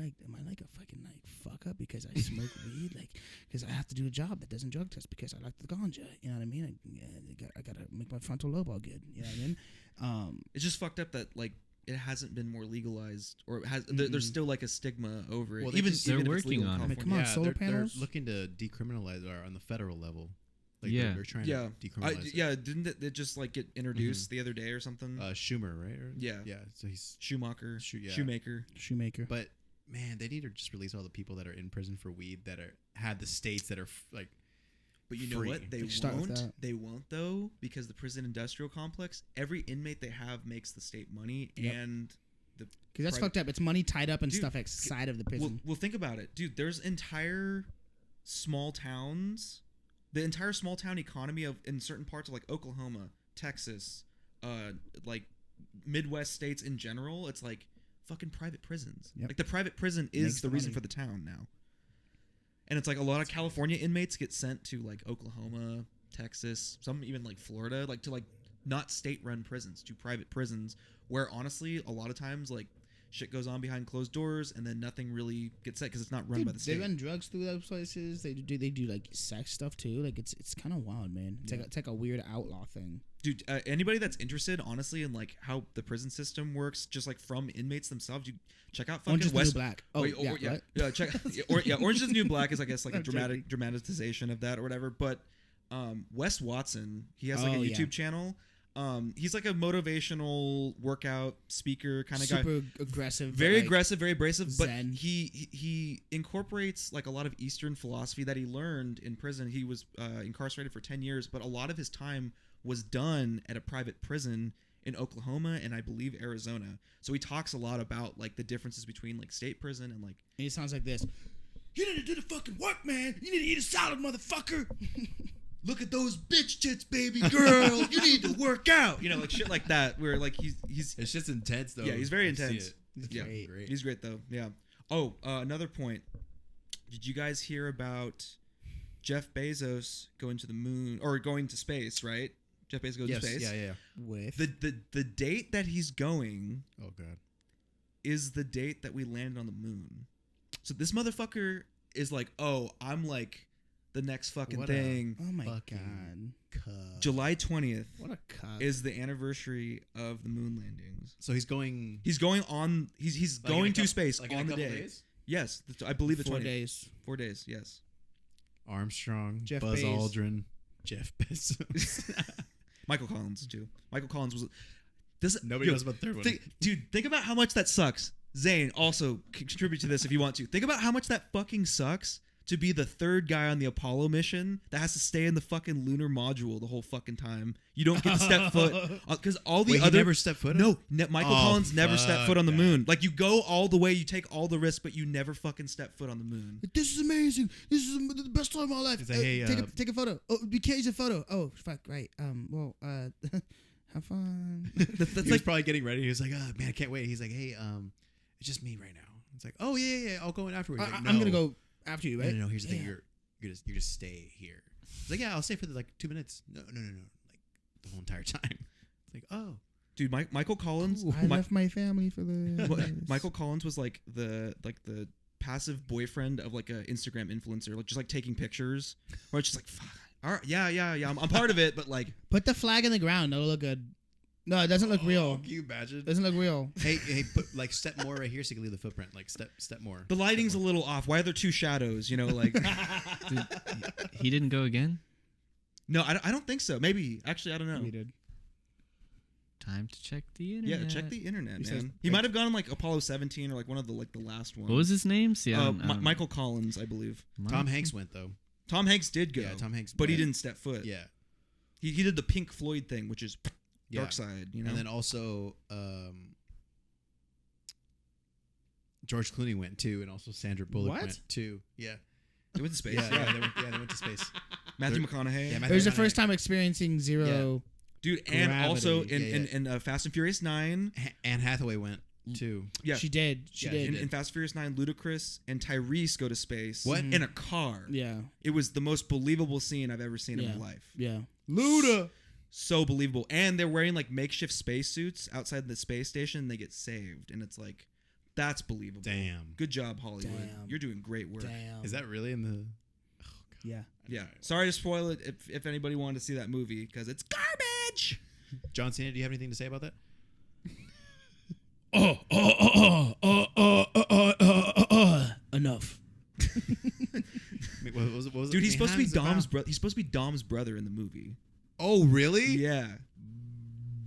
like a fucking like fuck up because I smoke weed, like because I have to do a job that doesn't drug test because I like the ganja, you know what I mean? I gotta make my frontal lobe all good, you know what I mean? It's just fucked up that like it hasn't been more legalized, or it has. There's still like a stigma over it. Well, even they're even if it's working legal in on it. I mean, California. come on, solar they're panels? looking to decriminalize it on the federal level. Like Yeah. they're trying Yeah, to decriminalize it. yeah. Didn't it just like get introduced the other day or something? Schumer, right? Yeah. Yeah. So he's Schumacher, yeah. Shoemaker. But man, they need to just release all the people that are in prison for weed that had the states that are like. But you know free. what? They Let's start with won't. that. They won't though, because the prison industrial complex. Every inmate they have makes the state money, Yep. and the Because that's private- fucked up. It's money tied up in Dude, stuff outside of the prison. Well, think about it, dude. There's entire small towns, the entire small town economy of in certain parts of like Oklahoma, Texas, like Midwest states in general. It's like fucking private prisons. Yep. Like the private prison is Makes the the reason money. for the town now. And it's like a lot of California inmates get sent to like Oklahoma, Texas, some even like Florida, like to like not state-run prisons, to private prisons where honestly a lot of times like shit goes on behind closed doors and then nothing really gets set because it's not run by the They state. run drugs through those places. They do like sex stuff too. Like it's kind of wild, man. It's like a weird outlaw thing. Dude, anybody that's interested, honestly, in like how the prison system works, just like from inmates themselves, you check out fucking Orange is the New West Black. Oh, Wait, yeah, yeah, what? check. Orange is the New Black is I guess like a I'm dramatization of that or whatever. But Wes Watson, he has like a yeah. YouTube channel. He's like a motivational workout speaker kind of guy. Super aggressive. Very but, like, aggressive, very abrasive, but zen. he incorporates like a lot of Eastern philosophy that he learned in prison. He was incarcerated for 10 years, but a lot of his time was done at a private prison in Oklahoma and I believe Arizona. So he talks a lot about like the differences between like state prison and like. And it sounds like this. You need to do the fucking work, man. You need to eat a salad, motherfucker. Look at those bitch tits, baby girl. You need to work out. You know, like shit like that. Where like he's It's just intense though. yeah, he's very I see intense. it. Yeah, great. he's great though. Yeah. Oh, another point. Did you guys hear about Jeff Bezos going to the moon or going to space? Right. Jeff Bezos goes Yes, to space. yeah. With The date that he's going Oh god. is the date that we landed on the moon. So this motherfucker is like, oh, I'm like the next fucking What a thing. oh my Fucking god, July 20th what a cuck. is the anniversary of the moon landings. So he's going. He's going on. He's like in a going to couple- space like in a on the couple day. days? Yes, I believe the 4 20th. days. 4 days. Yes. Armstrong, Jeff Buzz Bezos. Aldrin, Jeff Bezos. Michael Collins too. Michael Collins was. This Nobody yo, knows about the third one. Dude, think about how much that sucks. Zane, also contribute to this if you want to. Think about how much that fucking sucks to be the third guy on the Apollo mission that has to stay in the fucking lunar module the whole fucking time. You don't get to step foot because all the Wait, other he never stepped foot. No, Michael Collins never stepped foot on the fuck moon. Like you go all the way, you take all the risk, but you never fucking step foot on the moon. This is amazing. This is the best time of my life. He's like, hey, take a photo. Oh, we can't use a photo. Oh, fuck. Right. Well, have fun. That's He was like probably getting ready. He was like, "Oh man, I can't wait." He's like, "Hey, it's just me right now." It's like, "Oh yeah, I'll go in afterwards." He's like, I'm gonna go after you, right? No. Here's the thing. Yeah. You just stay here. He's like, "Yeah, I'll stay for like 2 minutes." No. Like the whole entire time. It's like, oh, dude, Michael Collins. I left my family for the. Michael Collins was like the passive boyfriend of like a Instagram influencer, like just like taking pictures. Where it's just like, fuck. All right, yeah. I'm part of it, but like, Put the flag in the ground. That'll look good. No, it doesn't look real. Can you imagine? Doesn't look real. hey, put like step more right here so you can leave the footprint. Like step more. the lighting's a little off. Why are there two shadows? You know, like. Dude, he didn't go again. No, I don't think so. Maybe actually, I don't know. We did. Time to check the internet. Yeah, check the internet, He says- man. He might have gone on like Apollo 17 or like one of the last ones. What was his name? See, I don't- Michael Collins, I believe. Tom Hanks went though. Tom Hanks did go. Yeah, Tom Hanks. but he went. didn't step foot. Yeah. He did the Pink Floyd thing, which is Yeah. dark side, you know. And then also George Clooney went too, and also Sandra Bullock What? went too. Yeah. they went to space. Yeah, they went to space. Matthew They're- McConaughey. Yeah, It was the first time experiencing zero. Dude, and also Gravity. in Fast and Furious 9. Anne Hathaway went too. Yeah. She did. She Yeah, did. In Fast and Furious 9, Ludacris and Tyrese go to space. What? In a car. Yeah. It was the most believable scene I've ever seen in Yeah. my life. Yeah. Luda. So believable. And they're wearing like makeshift spacesuits outside the space station and they get saved. And it's like, that's believable. Damn. Good job, Hollywood. Damn. You're doing great work. Damn. Is that really in the? Yeah. Yeah. Sorry to spoil it if anybody wanted to see that movie because it's garbage. John Cena, do you have anything to say about that? Enough. Wait, what was it? Dude, he's supposed to be Dom's. He's supposed to be Dom's brother in the movie. Oh, really? Yeah.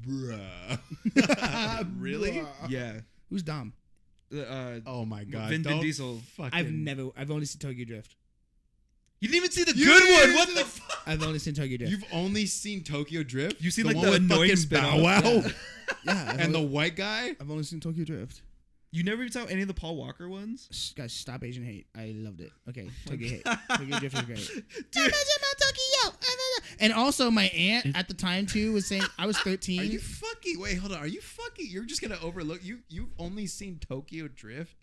Bruh. Really? Yeah. Who's Dom? Oh my god. Vin Don't Diesel. fucking- I've only seen Tokyo Drift. You didn't even see the You good didn't one. even What see the the- fuck? I've only seen Tokyo Drift. You've only seen Tokyo Drift? You seen, like, one the with annoying fucking spin-off? Bow Wow? Yeah. I've And the only, white guy? I've only seen Tokyo Drift. You never even saw any of the Paul Walker ones? Guys, stop Asian hate. I loved it. Okay, Tokyo hate. Tokyo Drift is great. Dude. And also, my aunt at the time too was saying I was 13. Are you fucking? Wait, hold on. Are you fucking lucky. You're just gonna overlook. You've only seen Tokyo Drift.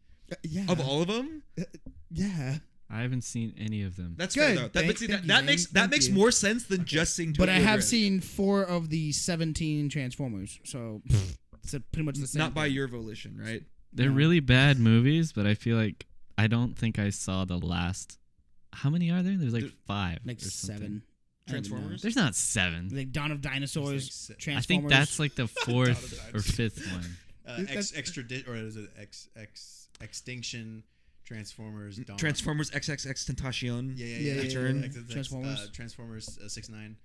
Yeah. Of all of them, Yeah. I haven't seen any of them. that's Good. fair though. Thank you, That makes Thank you. more sense than just seeing. But I Tokyo have Drift. seen 4 of the 17 Transformers, so it's pretty much the same. Not by thing. your volition, right? They're No. really bad movies, but I feel like I don't think I saw the last. How many are there? There's like 5. Like or something. 7. I don't even know. Transformers? There's not 7. Like Dawn of Dinosaurs, It's like I Transformers. think that's like the 4th or Dinosaurs. 5th one. Or is it Extinction, Transformers, Dawn. Transformers XXX Tentacion. Yeah, Return. Transformers. Transformers 6ix9ine.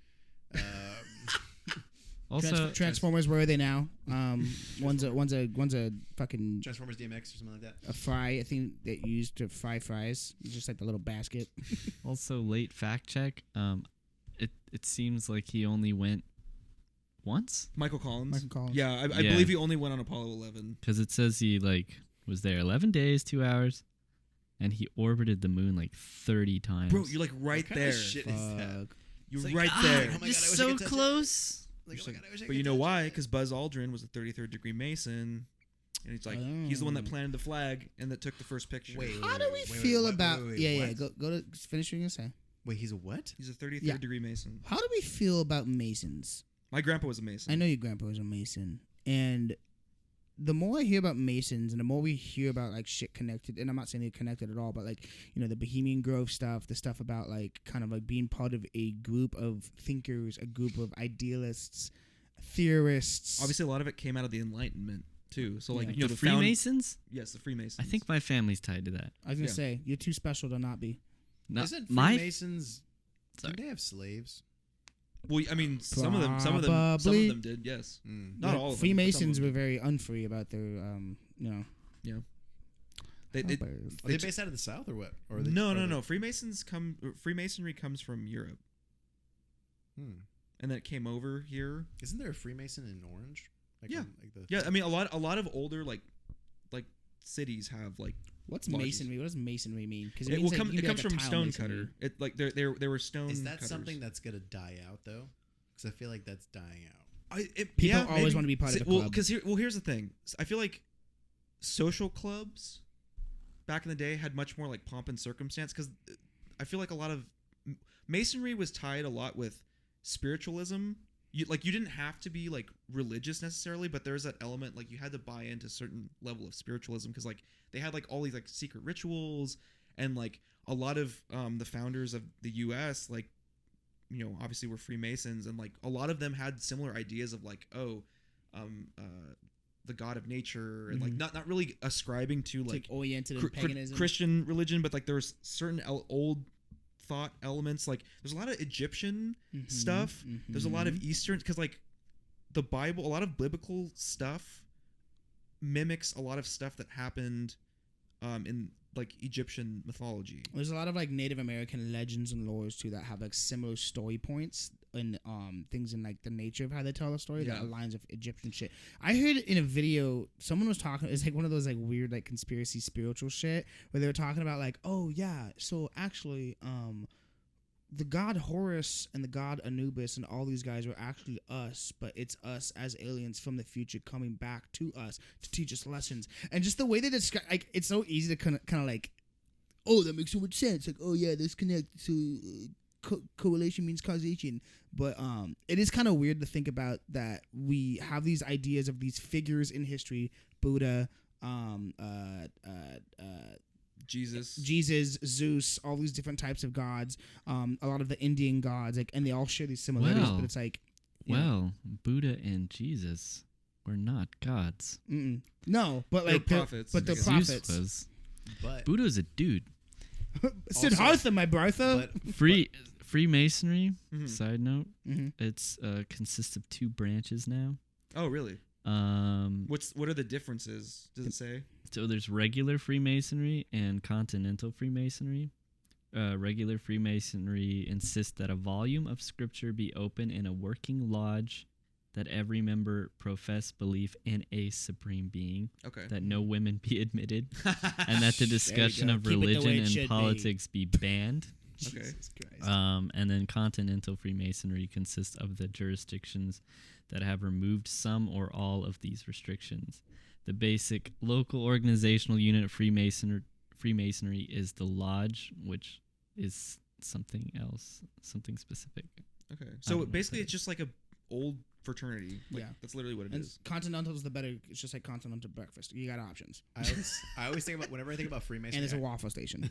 Also, Transformers. Where are they now? One's a fucking Transformers DMX or something like that. a fry. I think that you used to fry fries. It's just like the little basket. also late fact check. It seems like he only went once Michael Collins. Michael Collins. Yeah, I Yeah. believe he only went on Apollo 11. because it says he like was there 11 days, 2 hours, and he orbited the moon like 30 times. Bro, you're like right What kind there. of shit is that? Fuck. You're It's like, right ah, there. oh my God, I just wish I so could touch it. close. Like, Just oh my like- God, I wish I but could you know touch why? it. Because Buzz Aldrin was a 33rd degree Mason, and he's like he's the one that planted the flag and that took the first picture. Wait, How do we wait, feel wait, about? wait, Yeah. what? Go to finish what you're gonna say. Wait, he's a what? He's a 33rd Yeah. degree Mason. How do we feel about Masons? My grandpa was a Mason. I know your grandpa was a Mason, and the more I hear about Masons, and the more we hear about like shit connected, and I'm not saying they're connected at all, but like the Bohemian Grove stuff, the stuff about like kind of like being part of a group of thinkers, a group of idealists, theorists. Obviously, a lot of it came out of the Enlightenment too. So like Yeah. you know The the found- Freemasons? yes, the Freemasons. I think my family's tied to that. I was gonna Yeah. say you're too special to not be. Not Isn't my Freemasons? Sorry. Do they have slaves? Well, I mean, some of them Probably. did. Yes, Mm. not But all of them. Freemasons but were very unfree about their They, Are they based out of the South or what? Or are they, no. Freemasonry comes from Europe, Hmm. and then it came over here. Isn't there a Freemason in Orange? Like Yeah. like the, Yeah, I mean, a lot of older like cities have like. What's lodges. masonry? What does masonry mean? Because It comes from stonecutter. It like they were stone. Is that cutters. something that's gonna die out though? Because I feel like that's dying out. People always want to be part of a Well, club. because here's the thing. I feel like social clubs back in the day had much more like pomp and circumstance. Because I feel like a lot of masonry was tied a lot with spiritualism. You didn't have to be like religious necessarily, but there's that element like you had to buy into a certain level of spiritualism because like they had like all these like secret rituals and like a lot of the founders of the U.S. like obviously were Freemasons and like a lot of them had similar ideas of like the god of nature and like not really ascribing to It's, like oriented in paganism. Christian religion, but like there's certain old thought elements. Like there's a lot of Egyptian stuff. There's a lot of Eastern because like the Bible, a lot of biblical stuff mimics a lot of stuff that happened in like Egyptian mythology. There's a lot of like Native American legends and lores too that have like similar story points and things in like the nature of how they tell a story that aligns with Egyptian shit. I heard in a video someone was talking. It's like one of those like weird like conspiracy spiritual shit where they were talking about like, oh yeah, so actually the god Horus and the god Anubis and all these guys were actually us, but it's us as aliens from the future coming back to us to teach us lessons. And just the way they describe, like, it's so easy to kind of like, oh, that makes so much sense. Like, oh yeah, this connect to correlation means causation. But it is kind of weird to think about that we have these ideas of these figures in history, Buddha, Jesus, Zeus, all these different types of gods, a lot of the Indian gods, like, and they all share these similarities. Well, but it's like, Buddha and Jesus were not gods. no, but They're like prophets. but they're Zeus prophets. Zeus was. But Buddha was a dude. Siddhartha, my brother. but Freemasonry. Mhm. Side note, Mhm. it's consists of 2 branches now. Oh really? What are the differences? Does it say? So there's regular Freemasonry and continental Freemasonry. Regular Freemasonry insists that a volume of scripture be open in a working lodge, that every member profess belief in a supreme being, Okay. that no women be admitted, and that the discussion go. of Keep it the way religion it should and be. politics be banned. Okay. Jesus Christ. And then continental Freemasonry consists of the jurisdictions that have removed some or all of these restrictions. The basic local organizational unit of Freemasonry is the lodge, which is something else, something specific. Okay. I So don't know basically, what it's just like a old fraternity. Like, Yeah. That's literally what it And is. Continental's the better. It's just like continental breakfast. You got options. I always think about whenever I think about Freemasonry. And there's a waffle station,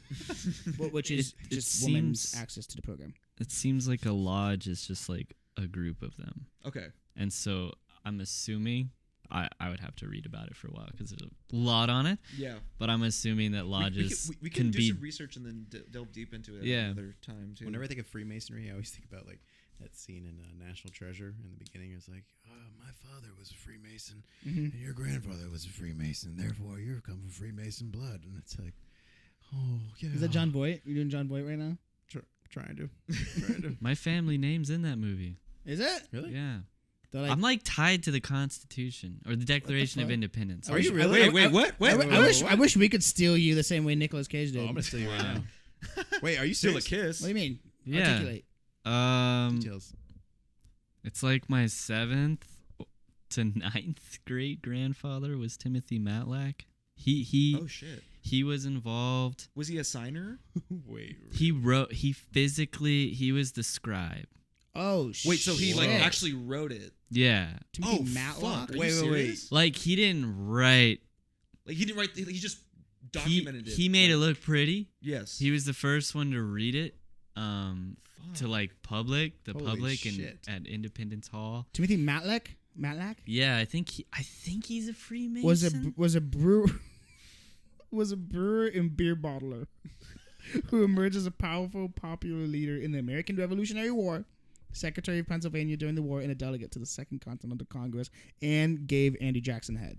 which It- is it just women's seems- access to the program. It seems like a lodge is just like a group of them. Okay. And so I'm assuming, I would have to read about it for a while because there's a lot on it, Yeah. but I'm assuming that lodges we can do be some research and then delve deep into it Yeah. another time too. Whenever I think of Freemasonry, I always think about like that scene in National Treasure in the beginning. It's like, my father was a Freemason, and your grandfather was a Freemason. Therefore, you come from Freemason blood. And it's like, oh yeah. Is that John Voight? You're doing John Voight right now? Trying to. my family name's in that movie. Is it? Really? Yeah. They're like, I'm like tied to the Constitution or the Declaration of fuck? Independence. Are you really? Wait, what? I wish we could steal you the same way Nicolas Cage did. Oh, I'm gonna steal you right Wow. now. Wait, are you Still a serious? kiss. What do you mean? Yeah. Articulate. Details. It's like my 7th to 9th great grandfather was Timothy Matlack. He Oh shit. he was involved. Was he a signer? Wait. He was the scribe. Oh shit. Wait, so he like actually wrote it? Yeah. Timothy Oh, Matlock? fuck. Are you serious? Like he didn't write. Like he didn't write. He just He, documented it. he made it look pretty. Yes. He was the first one to read it. To like Holy public and shit. at Independence Hall. Timothy Matlack? Matlack? Yeah, I think he's a Freemason. Was a brewer was a brewer and beer bottler who emerged as a powerful popular leader in the American Revolutionary War, Secretary of Pennsylvania during the war, and a delegate to the Second Continental Congress, and gave Andrew Jackson head.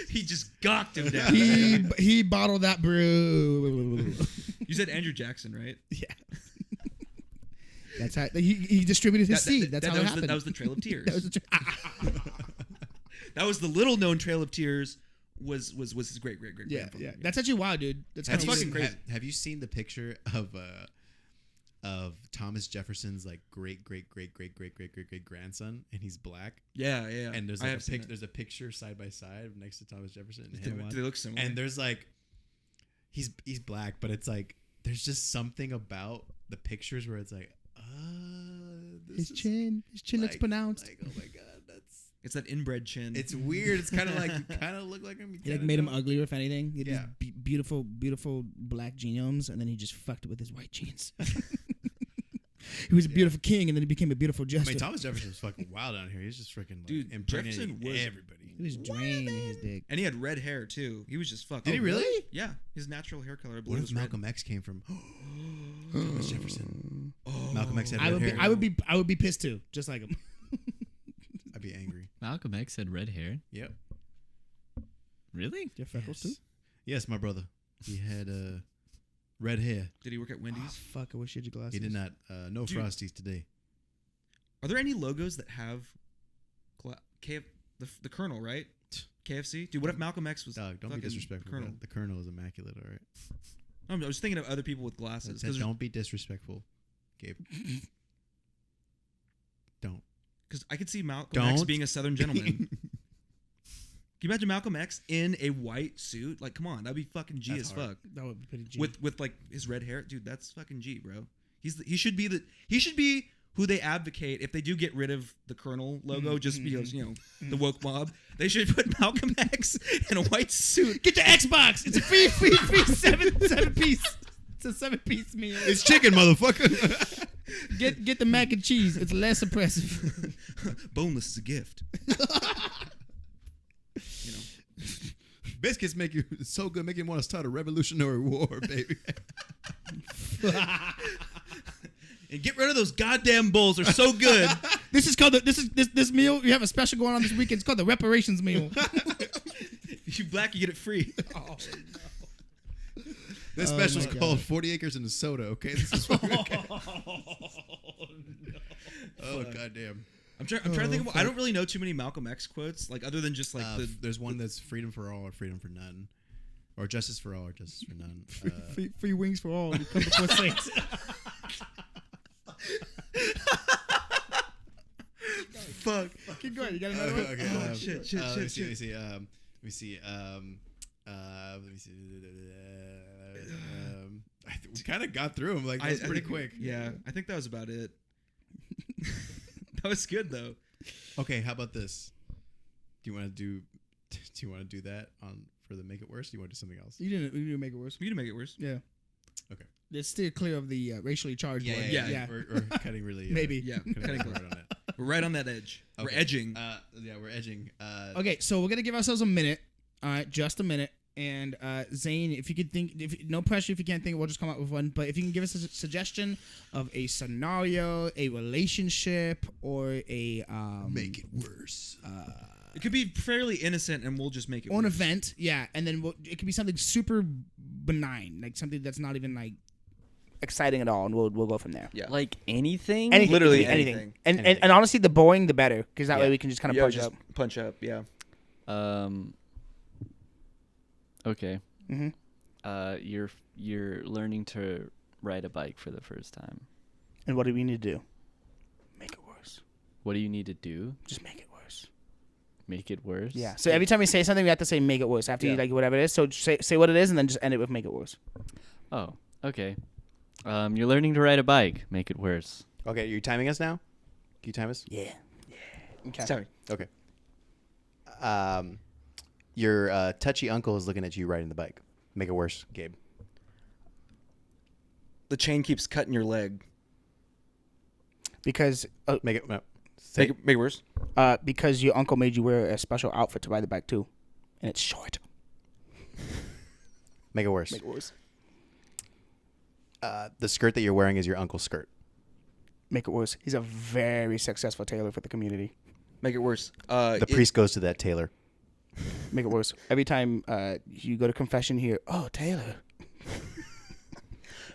He just gawked him down. He bottled that brew. You said Andrew Jackson, right? Yeah. That's how he distributed his seed. That's how it happened. That was the Trail of Tears. That was the That was the little known Trail of Tears. Was his great yeah, grandfather. yeah. That's actually wild, dude. That's That's kinda fucking weird. crazy. Have you seen the picture of Thomas Jefferson's like great grandson, and he's black? Yeah, yeah. And there's I like have seen it. there's a picture side by side next to Thomas Jefferson and Do him. they look similar? And there's like he's black, but it's like there's just something about the pictures where it's like, His chin looks pronounced. Like, oh my god, it's that inbred chin. it's weird. It's kind of like you kind of look like him. He like made him uglier, if anything. He had Yeah. these beautiful black genomes, and then he just fucked it with his white genes. He was a beautiful king, and then he became a beautiful I jester. mean, Thomas Jefferson was fucking wild out here. He's just freaking like, Dude, impregnating Jefferson was- everybody. He was draining his dick. and he had red hair too. He was just fucked. Did he really? Yeah, his natural hair color. I What believe if was red. Malcolm X came from Thomas Jefferson? Malcolm X had I red would be, hair. I would be pissed too, just like him. I'd be angry. Malcolm X had red hair. Yep. Really? Do you have freckles too? Yes, my brother. He had red hair. Did he work at Oh, Wendy's? fuck! I wish you had your glasses. He did not. No Dude. Frosties today. Are there any logos that have the Colonel, right? KFC? Dude, what if Malcolm X was Dog, don't be fucking disrespectful. Colonel? The Colonel is immaculate, all right? I was thinking of other people with glasses. Said, don't be disrespectful, Gabe. Don't. Because I could see Malcolm X Don't being a Southern gentleman. Can you imagine Malcolm X in a white suit? Like, come on, that'd be fucking G That's as hard. fuck. That would be pretty G. With like his red hair, dude. That's fucking G, bro. He should be who they advocate if they do get rid of the Colonel logo, just because the woke mob. They should put Malcolm X in a white suit. Get your Xbox. It's a free seven piece. It's a 7-piece meal. It's chicken, motherfucker. Get the mac and cheese. It's less oppressive. Boneless is a gift. Biscuits make you so good, make you want to start a revolutionary war, baby. And get rid of those goddamn bowls. They're so good. This is called this meal. We have a special going on this weekend. It's called the reparations meal. If you black, you get it free. Oh, This Oh special's my God. called 40 Acres and a Soda, okay? This is what we're getting. Oh, goddamn. I'm trying to think. I don't really know too many Malcolm X quotes, like other than just like There's one that's freedom for all or freedom for none. Or justice for all, or justice for none. Free wings for all. You come before saints. Fuck. Keep going. You got another one? Okay. Oh, shit. Let me see. We kind of got through them. Like, that was pretty quick. Yeah, I think that was about it. That was good though. Okay, how about this? Do you want to do that for the make it worse? Do you want to do something else? You didn't make it worse. We can make it worse. Yeah. Okay. Let's steer clear of the racially charged one. Yeah. We're cutting really. Maybe. Yeah, cutting right on that. we're right on that edge. Okay. We're edging. We're edging. Okay, so we're gonna give ourselves a minute. All right, just a minute. And Zane, if you could think, no pressure if you can't think, we'll just come up with one. But if you can give us a suggestion of a scenario, a relationship, or a make it worse. It could be fairly innocent, and we'll just make it. Or an worse. event, yeah, and then it could be something super benign, like something that's not even like exciting at all, and we'll go from there. Yeah. Like anything? Literally anything. anything. And honestly, the boring the better, because that way we can just kind of punch just up. Punch up. Yeah. Okay. Mm-hmm. You're learning to ride a bike for the first time. And what do we need to do? Make it worse. What do you need to do? Just make it worse. Make it worse? Yeah. So every time we say something, we have to say make it worse after you like whatever it is. So just say what it is, and then just end it with make it worse. Oh, okay. You're learning to ride a bike. Make it worse. Okay, you're timing us now? Can you time us? Yeah. Okay. Sorry. Okay. Your touchy uncle is looking at you riding the bike. Make it worse, Gabe. The chain keeps cutting your leg. Because Make it Make it worse. because your uncle made you wear a special outfit to ride the bike too, and it's short. Make it worse. Make it worse. The skirt that you're wearing is your uncle's skirt. Make it worse. He's a very successful tailor for the community. Make it worse. The priest goes to that tailor. Make it worse. Every time you go to confession here, oh Taylor.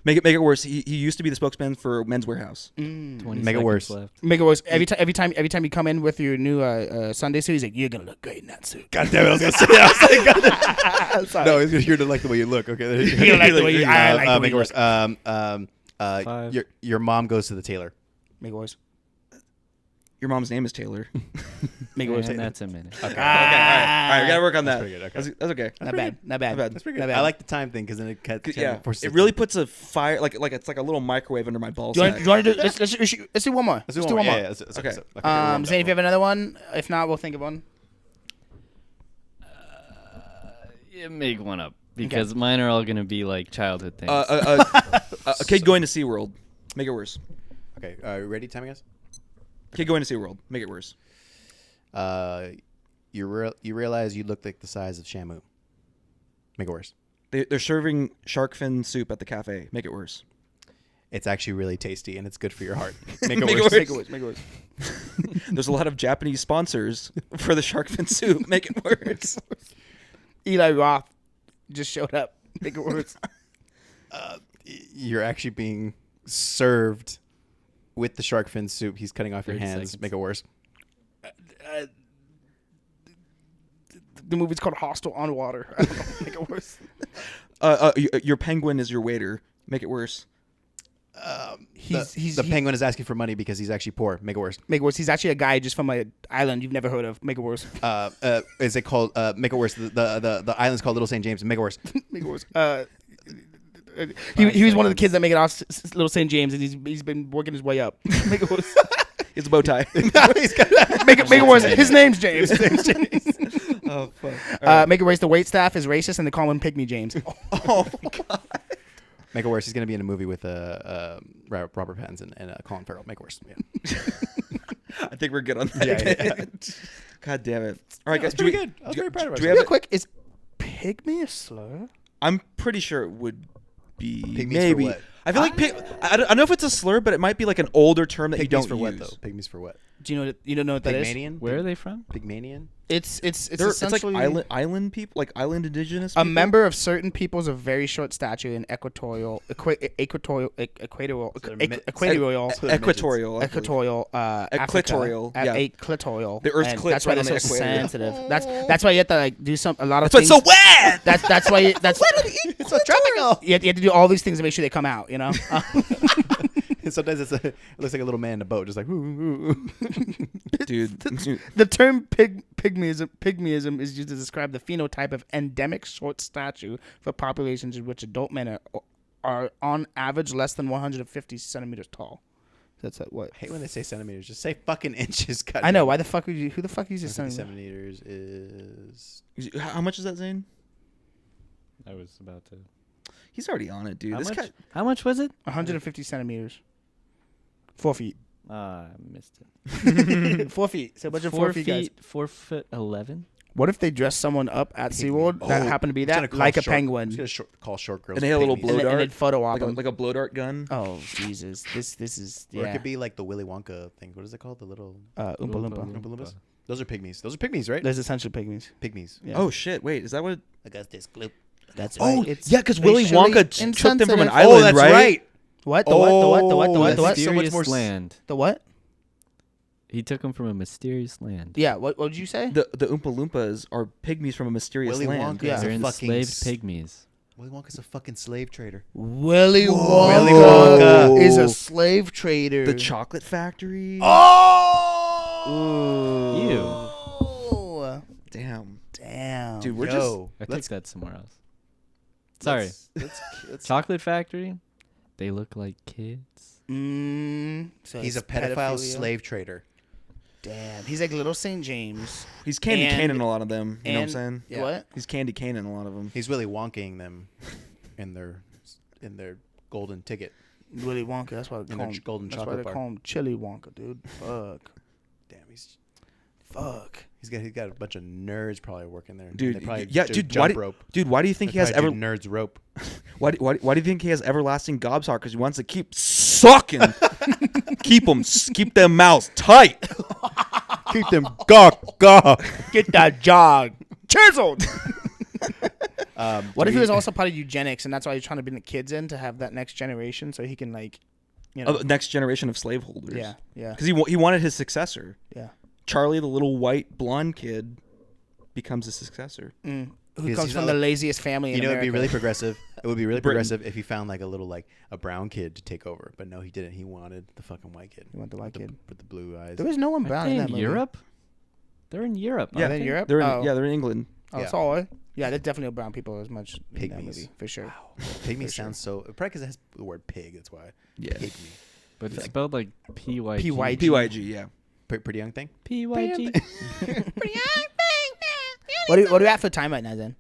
Make it worse. He used to be the spokesman for Men's Warehouse. 20 Make it seconds worse. left. Make it worse. Every time you come in with your new Sunday suit, he's like, "You're gonna look great in that suit." God damn it! I was gonna say that. I'm sorry. No, you're gonna like the way you look. Okay. You like the way you. I like the way make it you worse. look. 5. Your mom goes to the tailor. Make it worse. Your mom's name is Taylor. Make it worse. And that's a minute. Okay. Okay. All right. We gotta work on that. pretty good, okay. That's okay. Not bad. Not bad. bad. That's pretty Not good. bad. I like the time thing because then it cuts. Yeah. It really puts a fire like it's like a little microwave under my balls. Do you want to do? Let's do one more. Let's do one more. Yeah, Okay. Zane, if you have another one, if not, we'll think of one. Yeah, make one up. Because mine are all going to be like childhood things. A kid going to SeaWorld. Make it worse. Okay. Are you ready? Timing us. Kid going to SeaWorld. Make it worse. You realize you look like the size of Shamu. Make it worse. They're serving shark fin soup at the cafe. Make it worse. It's actually really tasty and it's good for your heart. Make it Make it worse. worse. Make it worse. Make it worse. There's a lot of Japanese sponsors for the shark fin soup. Make it worse. Eli Roth just showed up. Make it worse. You're actually being served with the shark fin soup. He's cutting off your 30 hands. seconds. Make it worse. The movie's called Hostel on Water. I don't know. Make it worse. Your penguin is your waiter. Make it worse. The penguin is asking for money because he's actually poor. Make it worse. Make it worse. He's actually a guy just from an island you've never heard of. Make it worse. Is it called? Make it worse. The island's called Little St. James. Make it worse. Make it worse. He was one of the kids that make it off Little St. James, and he's been working his way up. Make it worse. It's a bow tie. Make it worse. His name's James. Oh fuck. Make it worse. The wait staff is racist, and they call him Pygmy James. Oh god. Make it worse. He's going to be in a movie with Robert Pattinson and Colin Farrell. Make it worse. Yeah. I think we're good on that. Yeah. God damn it. All right, guys. That's pretty good. I was very proud of do we ourselves. have Real quick, is pygmy a slur? I'm pretty sure it would be. Pygmies maybe. for what? I feel like I don't know if it's a slur, but it might be like an older term that you Pygmies don't for use. what though? Pygmies for what? Do you don't know what that is? Pygmalion? Where are they from? Pygmalion? It's It's essentially like island people, like island indigenous. a people? member of certain peoples of very short stature in equatorial Africa, Equatorial, equatorial, yeah. equatorial. The Earth's and clit that's why right they're on so the equator. sensitive. That's why you have to like do a lot of That's why things. it's so wet. That's why It's so tropical. you have to do all these things to make sure they come out. You know. Sometimes it looks like a little man in a boat, just like, Dude. The term pygmyism is used to describe the phenotype of endemic short stature for populations in which adult men are on average less than 150 centimeters tall. That's what. I hate when they say centimeters. Just say fucking inches. I know. Why the fuck would you? Who the fuck uses centimeters? Is How much is that, Zane? I was about to. He's already on it, dude. How much was it? 150 centimeters. 4 feet. I missed it. 4 feet. So a bunch of 4 feet guys. 4'11". What if they dress someone up at SeaWorld that happened to be that, like a penguin? He's gonna call short girls. And they had a little blow And dart. they'd photo op them. like a blow dart gun. Oh, Jesus. This is, Or it yeah. could be like the Willy Wonka thing. What is it called? The little Oompa Loompa. Oompa Loompas? Those are pygmies. Those are pygmies, right? There's essentially pygmies. Pygmies. Yeah. Oh shit! Wait, is that what? Augustus Gloop. That's Oh, right. It's yeah, because Willy racially Wonka took them from an insensitive. island, Oh, that's right? right. What? The what? The what? The what? The what? The what? so much more Land. The what? He took him from a mysterious land. Yeah. What did you say? The Oompa Loompas are pygmies from a mysterious Willy land. Wonka Yeah. is They're a fucking enslaved pygmies. Willy Wonka's a fucking slave trader. Willy Wonka, Willy Wonka. is a slave trader. The chocolate factory. Oh! Damn, Damn. dude, we're Yo, I took let's- that somewhere else. Sorry. let's- Chocolate factory. They look like kids. So He's a it's pedophile pedophilia. slave trader. Damn. He's like little St. James. he's Candy And- Cane in a lot of them. You know what I'm and- saying? Yeah. What? He's Candy Cane in a lot of them. He's Willy Wonking them in their golden ticket. Willy Wonka. That's why they In call their him. golden That's why chocolate they bar. call him Chili Wonka, dude. Fuck. Damn, Fuck. he's got a bunch of nerds probably working there. Dude, They probably yeah, do dude, jump why rope. do you think he has ever? nerds rope? Why do you think he has everlasting gobs hard? Because he wants to keep sucking, keep them mouths tight. Keep them gawk. Get that jog chiseled. What do if he we- was also part of eugenics, and that's why he's trying to bring the kids in to have that next generation, so he can like, you know, Next generation of slaveholders. yeah, yeah, Because he wanted his successor. yeah. Charlie, the little white blonde kid, becomes his successor. Who He's- comes he's from not the like- laziest family in You know, it'd be America. really progressive. It would be really Britain. progressive if he found like a brown kid to take over. But no, he didn't. He wanted the fucking white kid. You want the white kid? With the blue eyes. There was no one Aren't brown they in that in movie. Europe? They're in Europe. Are Yeah, they in Europe? They're in, Oh. yeah, they're in England. Oh, Yeah. sorry. Yeah, they're definitely brown people as much in that Pygmies. movie for sure. Pygmy sounds so. Probably because it has the word pig. That's why. Yeah. Pygmy. But it's spelled like PYG. PYG. PYG, yeah. Pretty young thing. PYG. What are you at for time right now, then?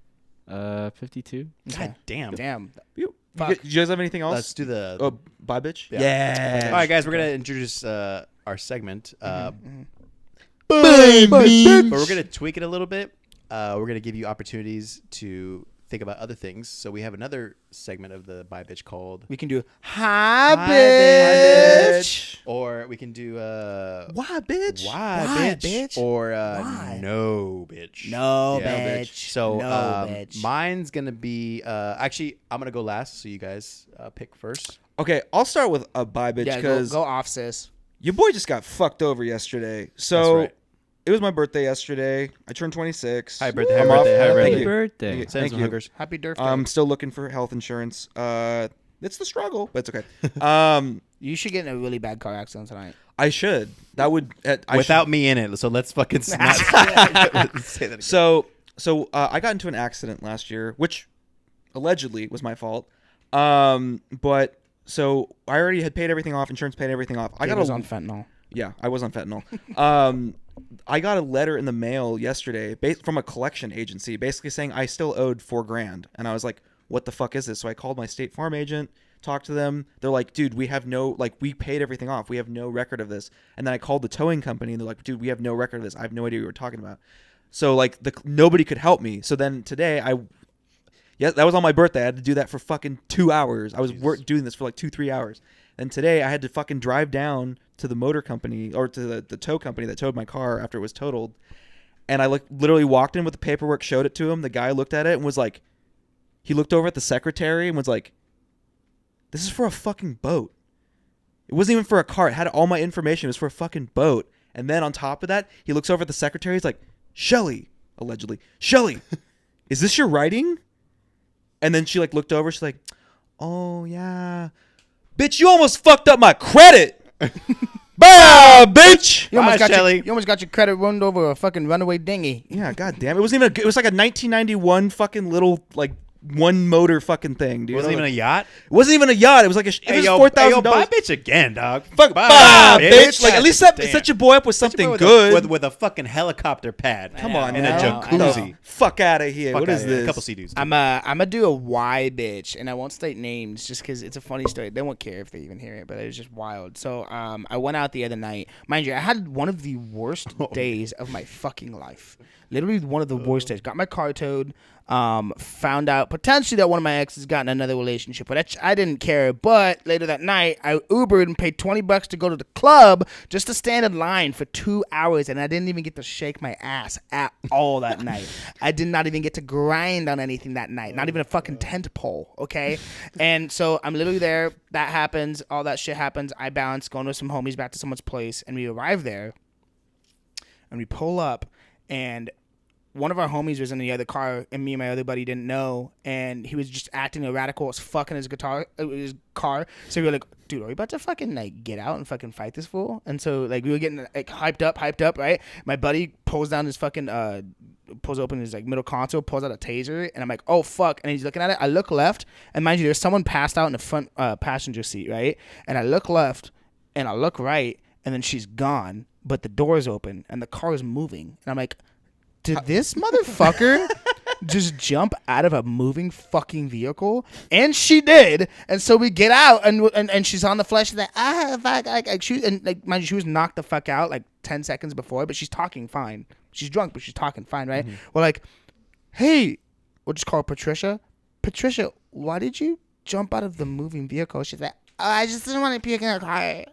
52. God damn. Damn. You Fuck. you guys have anything else? Let's do the. Oh, bye, bitch. Yeah. All right, guys. We're gonna introduce our segment. But we're gonna tweak it a little bit. We're gonna give you opportunities to think about other things. So we have another segment of the Bye Bitch called, We can do hi, bitch. Or we can do Why, bitch? Why, bitch? bitch? Or Why? no, bitch. No, Yeah. bitch. So no, bitch. mine's gonna be actually I'm gonna go last, so you guys pick first. Okay, I'll start with a bye, bitch, Yeah, because go off, sis. your boy just got fucked over yesterday. So That's right. it was my birthday yesterday. I turned 26. Happy birthday, happy I'm off. birthday, happy Thank birthday. you. Birthday. Thank Send you. some hookers. Happy birthday. I'm still looking for health insurance. It's the struggle, but it's okay. You should get in a really bad car accident tonight. I should. That would Without me in it, so let's fucking not say that again. So I got into an accident last year, which allegedly was my fault. But so I already had paid everything off. Insurance paid everything off. I was on fentanyl. Yeah, I was on fentanyl. I got a letter in the mail yesterday from a collection agency basically saying I still owed $4,000. And I was like, what the fuck is this? So I called my State Farm agent, talked to them. They're like, dude, we have we paid everything off. We have no record of this. And then I called the towing company and they're like, dude, we have no record of this. I have no idea what you were talking about. So nobody could help me. So then today Yeah, that was on my birthday. I had to do that for fucking 2 hours. I was doing this for like 2-3 hours. And today I had to fucking drive down to the motor company or to the tow company that towed my car after it was totaled. And I literally walked in with the paperwork, showed it to him. The guy looked at it and was like, he looked over at the secretary and was like, this is for a fucking boat. It wasn't even for a car. It had all my information. It was for a fucking boat. And then on top of that, he looks over at the secretary. He's like, Shelly, allegedly, Shelly, is this your writing? And then she like looked over. She's like, oh, yeah. Bitch, you almost fucked up my credit. Bye, bitch. You almost, Shelly. you almost got your credit ruined over a fucking runaway dinghy. Yeah, goddamn. It wasn't even. It was like a 1991 fucking little like one motor fucking thing, dude. It wasn't even a yacht. It wasn't even a yacht. It was like it was $4,000. Buy bitch again, dog. Fuck, Bye, bitch. Like at least set Damn. your boy up with something With good. with a fucking helicopter pad. Come on, and man. a jacuzzi. Fuck out of here. Fuck What is outta here. this? A couple CDs. I'm gonna do a why bitch, and I won't state names just because it's a funny story. They won't care if they even hear it, but it was just wild. So I went out the other night. Mind you, I had one of the worst days of my fucking life. Literally one of the worst days. Got my car towed. Found out potentially that one of my exes got in another relationship, but I didn't care. But later that night, I Ubered and paid $20 to go to the club just to stand in line for 2 hours, and I didn't even get to shake my ass at all that night. I did not even get to grind on anything that night, not even a fucking tent pole, okay? And so I'm literally there. That happens. All that shit happens. I bounce, going with some homies back to someone's place, and we arrive there, and we pull up, and one of our homies was in the other car, and me and my other buddy didn't know, and he was just acting erratical as fuck in his car. So we were like, dude, are we about to fucking like get out and fucking fight this fool? And so like we were getting like hyped up, right? My buddy pulls down his fucking pulls open his like middle console, pulls out a taser, and I'm like, oh fuck! And he's looking at it. I look left, and mind you, there's someone passed out in the front passenger seat, right? And I look left, and I look right, and then she's gone, but the door's open and the car is moving, and I'm like, did this motherfucker just jump out of a moving fucking vehicle? And she did. And so we get out, and she's on the flesh. She's like, fuck. And mind you, she was knocked the fuck out like 10 seconds before, but she's talking fine. She's drunk, but she's talking fine, right? We're like, hey, we'll just call her Patricia. Patricia, why did you jump out of the moving vehicle? She's like, oh, I just didn't want to puke in her car.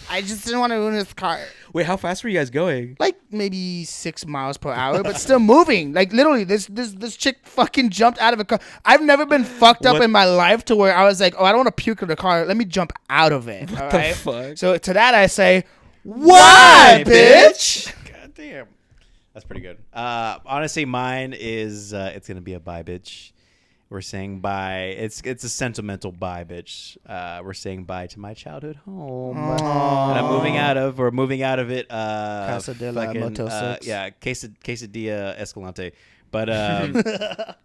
I just didn't want to ruin his car. Wait, how fast were you guys going? Like maybe 6 miles per hour, but still moving. Like literally, this chick fucking jumped out of a car. I've never been fucked up in my life to where I was like, oh, I don't want to puke in the car. Let me jump out of it. What the fuck? So to that I say, why, bitch? God damn. That's pretty good. Honestly, mine is it's gonna be a bye, bitch. We're saying bye. It's a sentimental bye, bitch. We're saying bye to my childhood home. And I'm moving out of. We're moving out of it. Casa de la Motel 6. Yeah, Quesadilla Escalante. But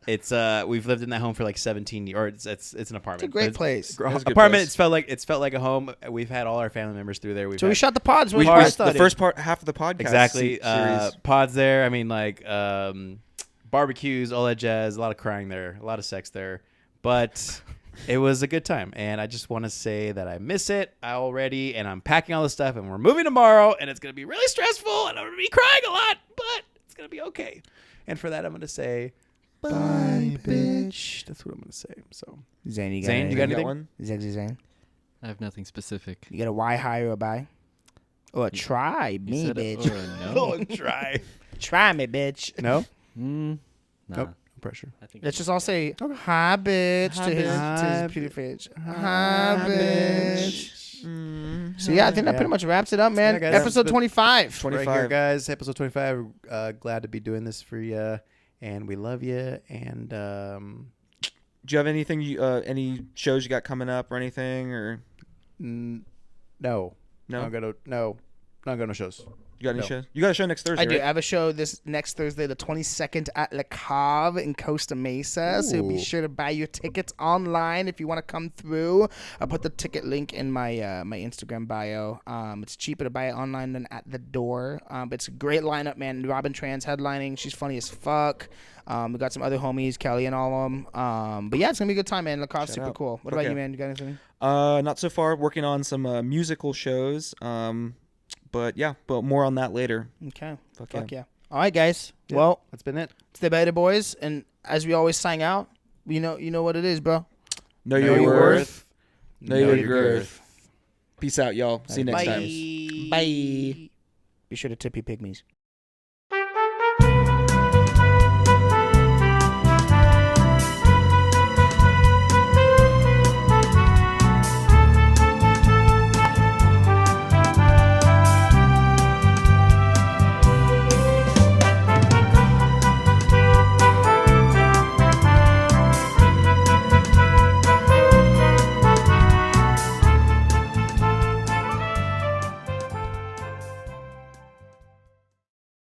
it's we've lived in that home for like 17 years. It's an apartment. It's a great place. Apartment. It's felt like a home. We've had all our family members through there. So we shot the pods. The first part, half of the podcast. Exactly. Series. Pods there. I mean, like barbecues, all that jazz. A lot of crying there. A lot of sex there. But it was a good time, and I just want to say that I miss it already, and I'm packing all this stuff, and we're moving tomorrow, and it's gonna be really stressful, and I'm gonna be crying a lot, but it's gonna be okay. And for that, I'm gonna say, bye, bitch. That's what I'm gonna say. So, Zane, you got anything? One? Sexy Zane. I have nothing specific. You got a why, high, or a buy? Or a try You me, said bitch. it or a no? Try. Try me, bitch. No. Nah. Nope. No pressure. I think Let's just all say hi, bitch, to his pretty face. Hi, bitch. So yeah, I think that pretty much wraps it up, man. Yeah, guys. Episode 25. Right here, guys. Episode 25. Glad to be doing this for you, and we love you. And Do you have anything? Any shows you got coming up or anything? Or no, no, not going to shows. You got any No. shows? You got a show next Thursday, I do. right? I have a show this next Thursday, the 22nd at Le Cave in Costa Mesa. So be sure to buy your tickets online if you want to come through. I'll put the ticket link in my my Instagram bio. It's cheaper to buy it online than at the door. But it's a great lineup, man. Robin Tran's headlining. She's funny as fuck. We got some other homies, Kelly and all of them. But yeah, it's gonna be a good time, man. Le Cave's super cool. What about you, man? You got anything? Not so far. Working on some musical shows. But more on that later. Okay. Fuck yeah. All right, guys. Yeah, Well, that's been it. it's the Beta Boiz, and as we always sign out, you know what it is, bro. Know your worth. Know your girth. Peace out, y'all. See you next time. Bye. Be sure to tip your pygmies.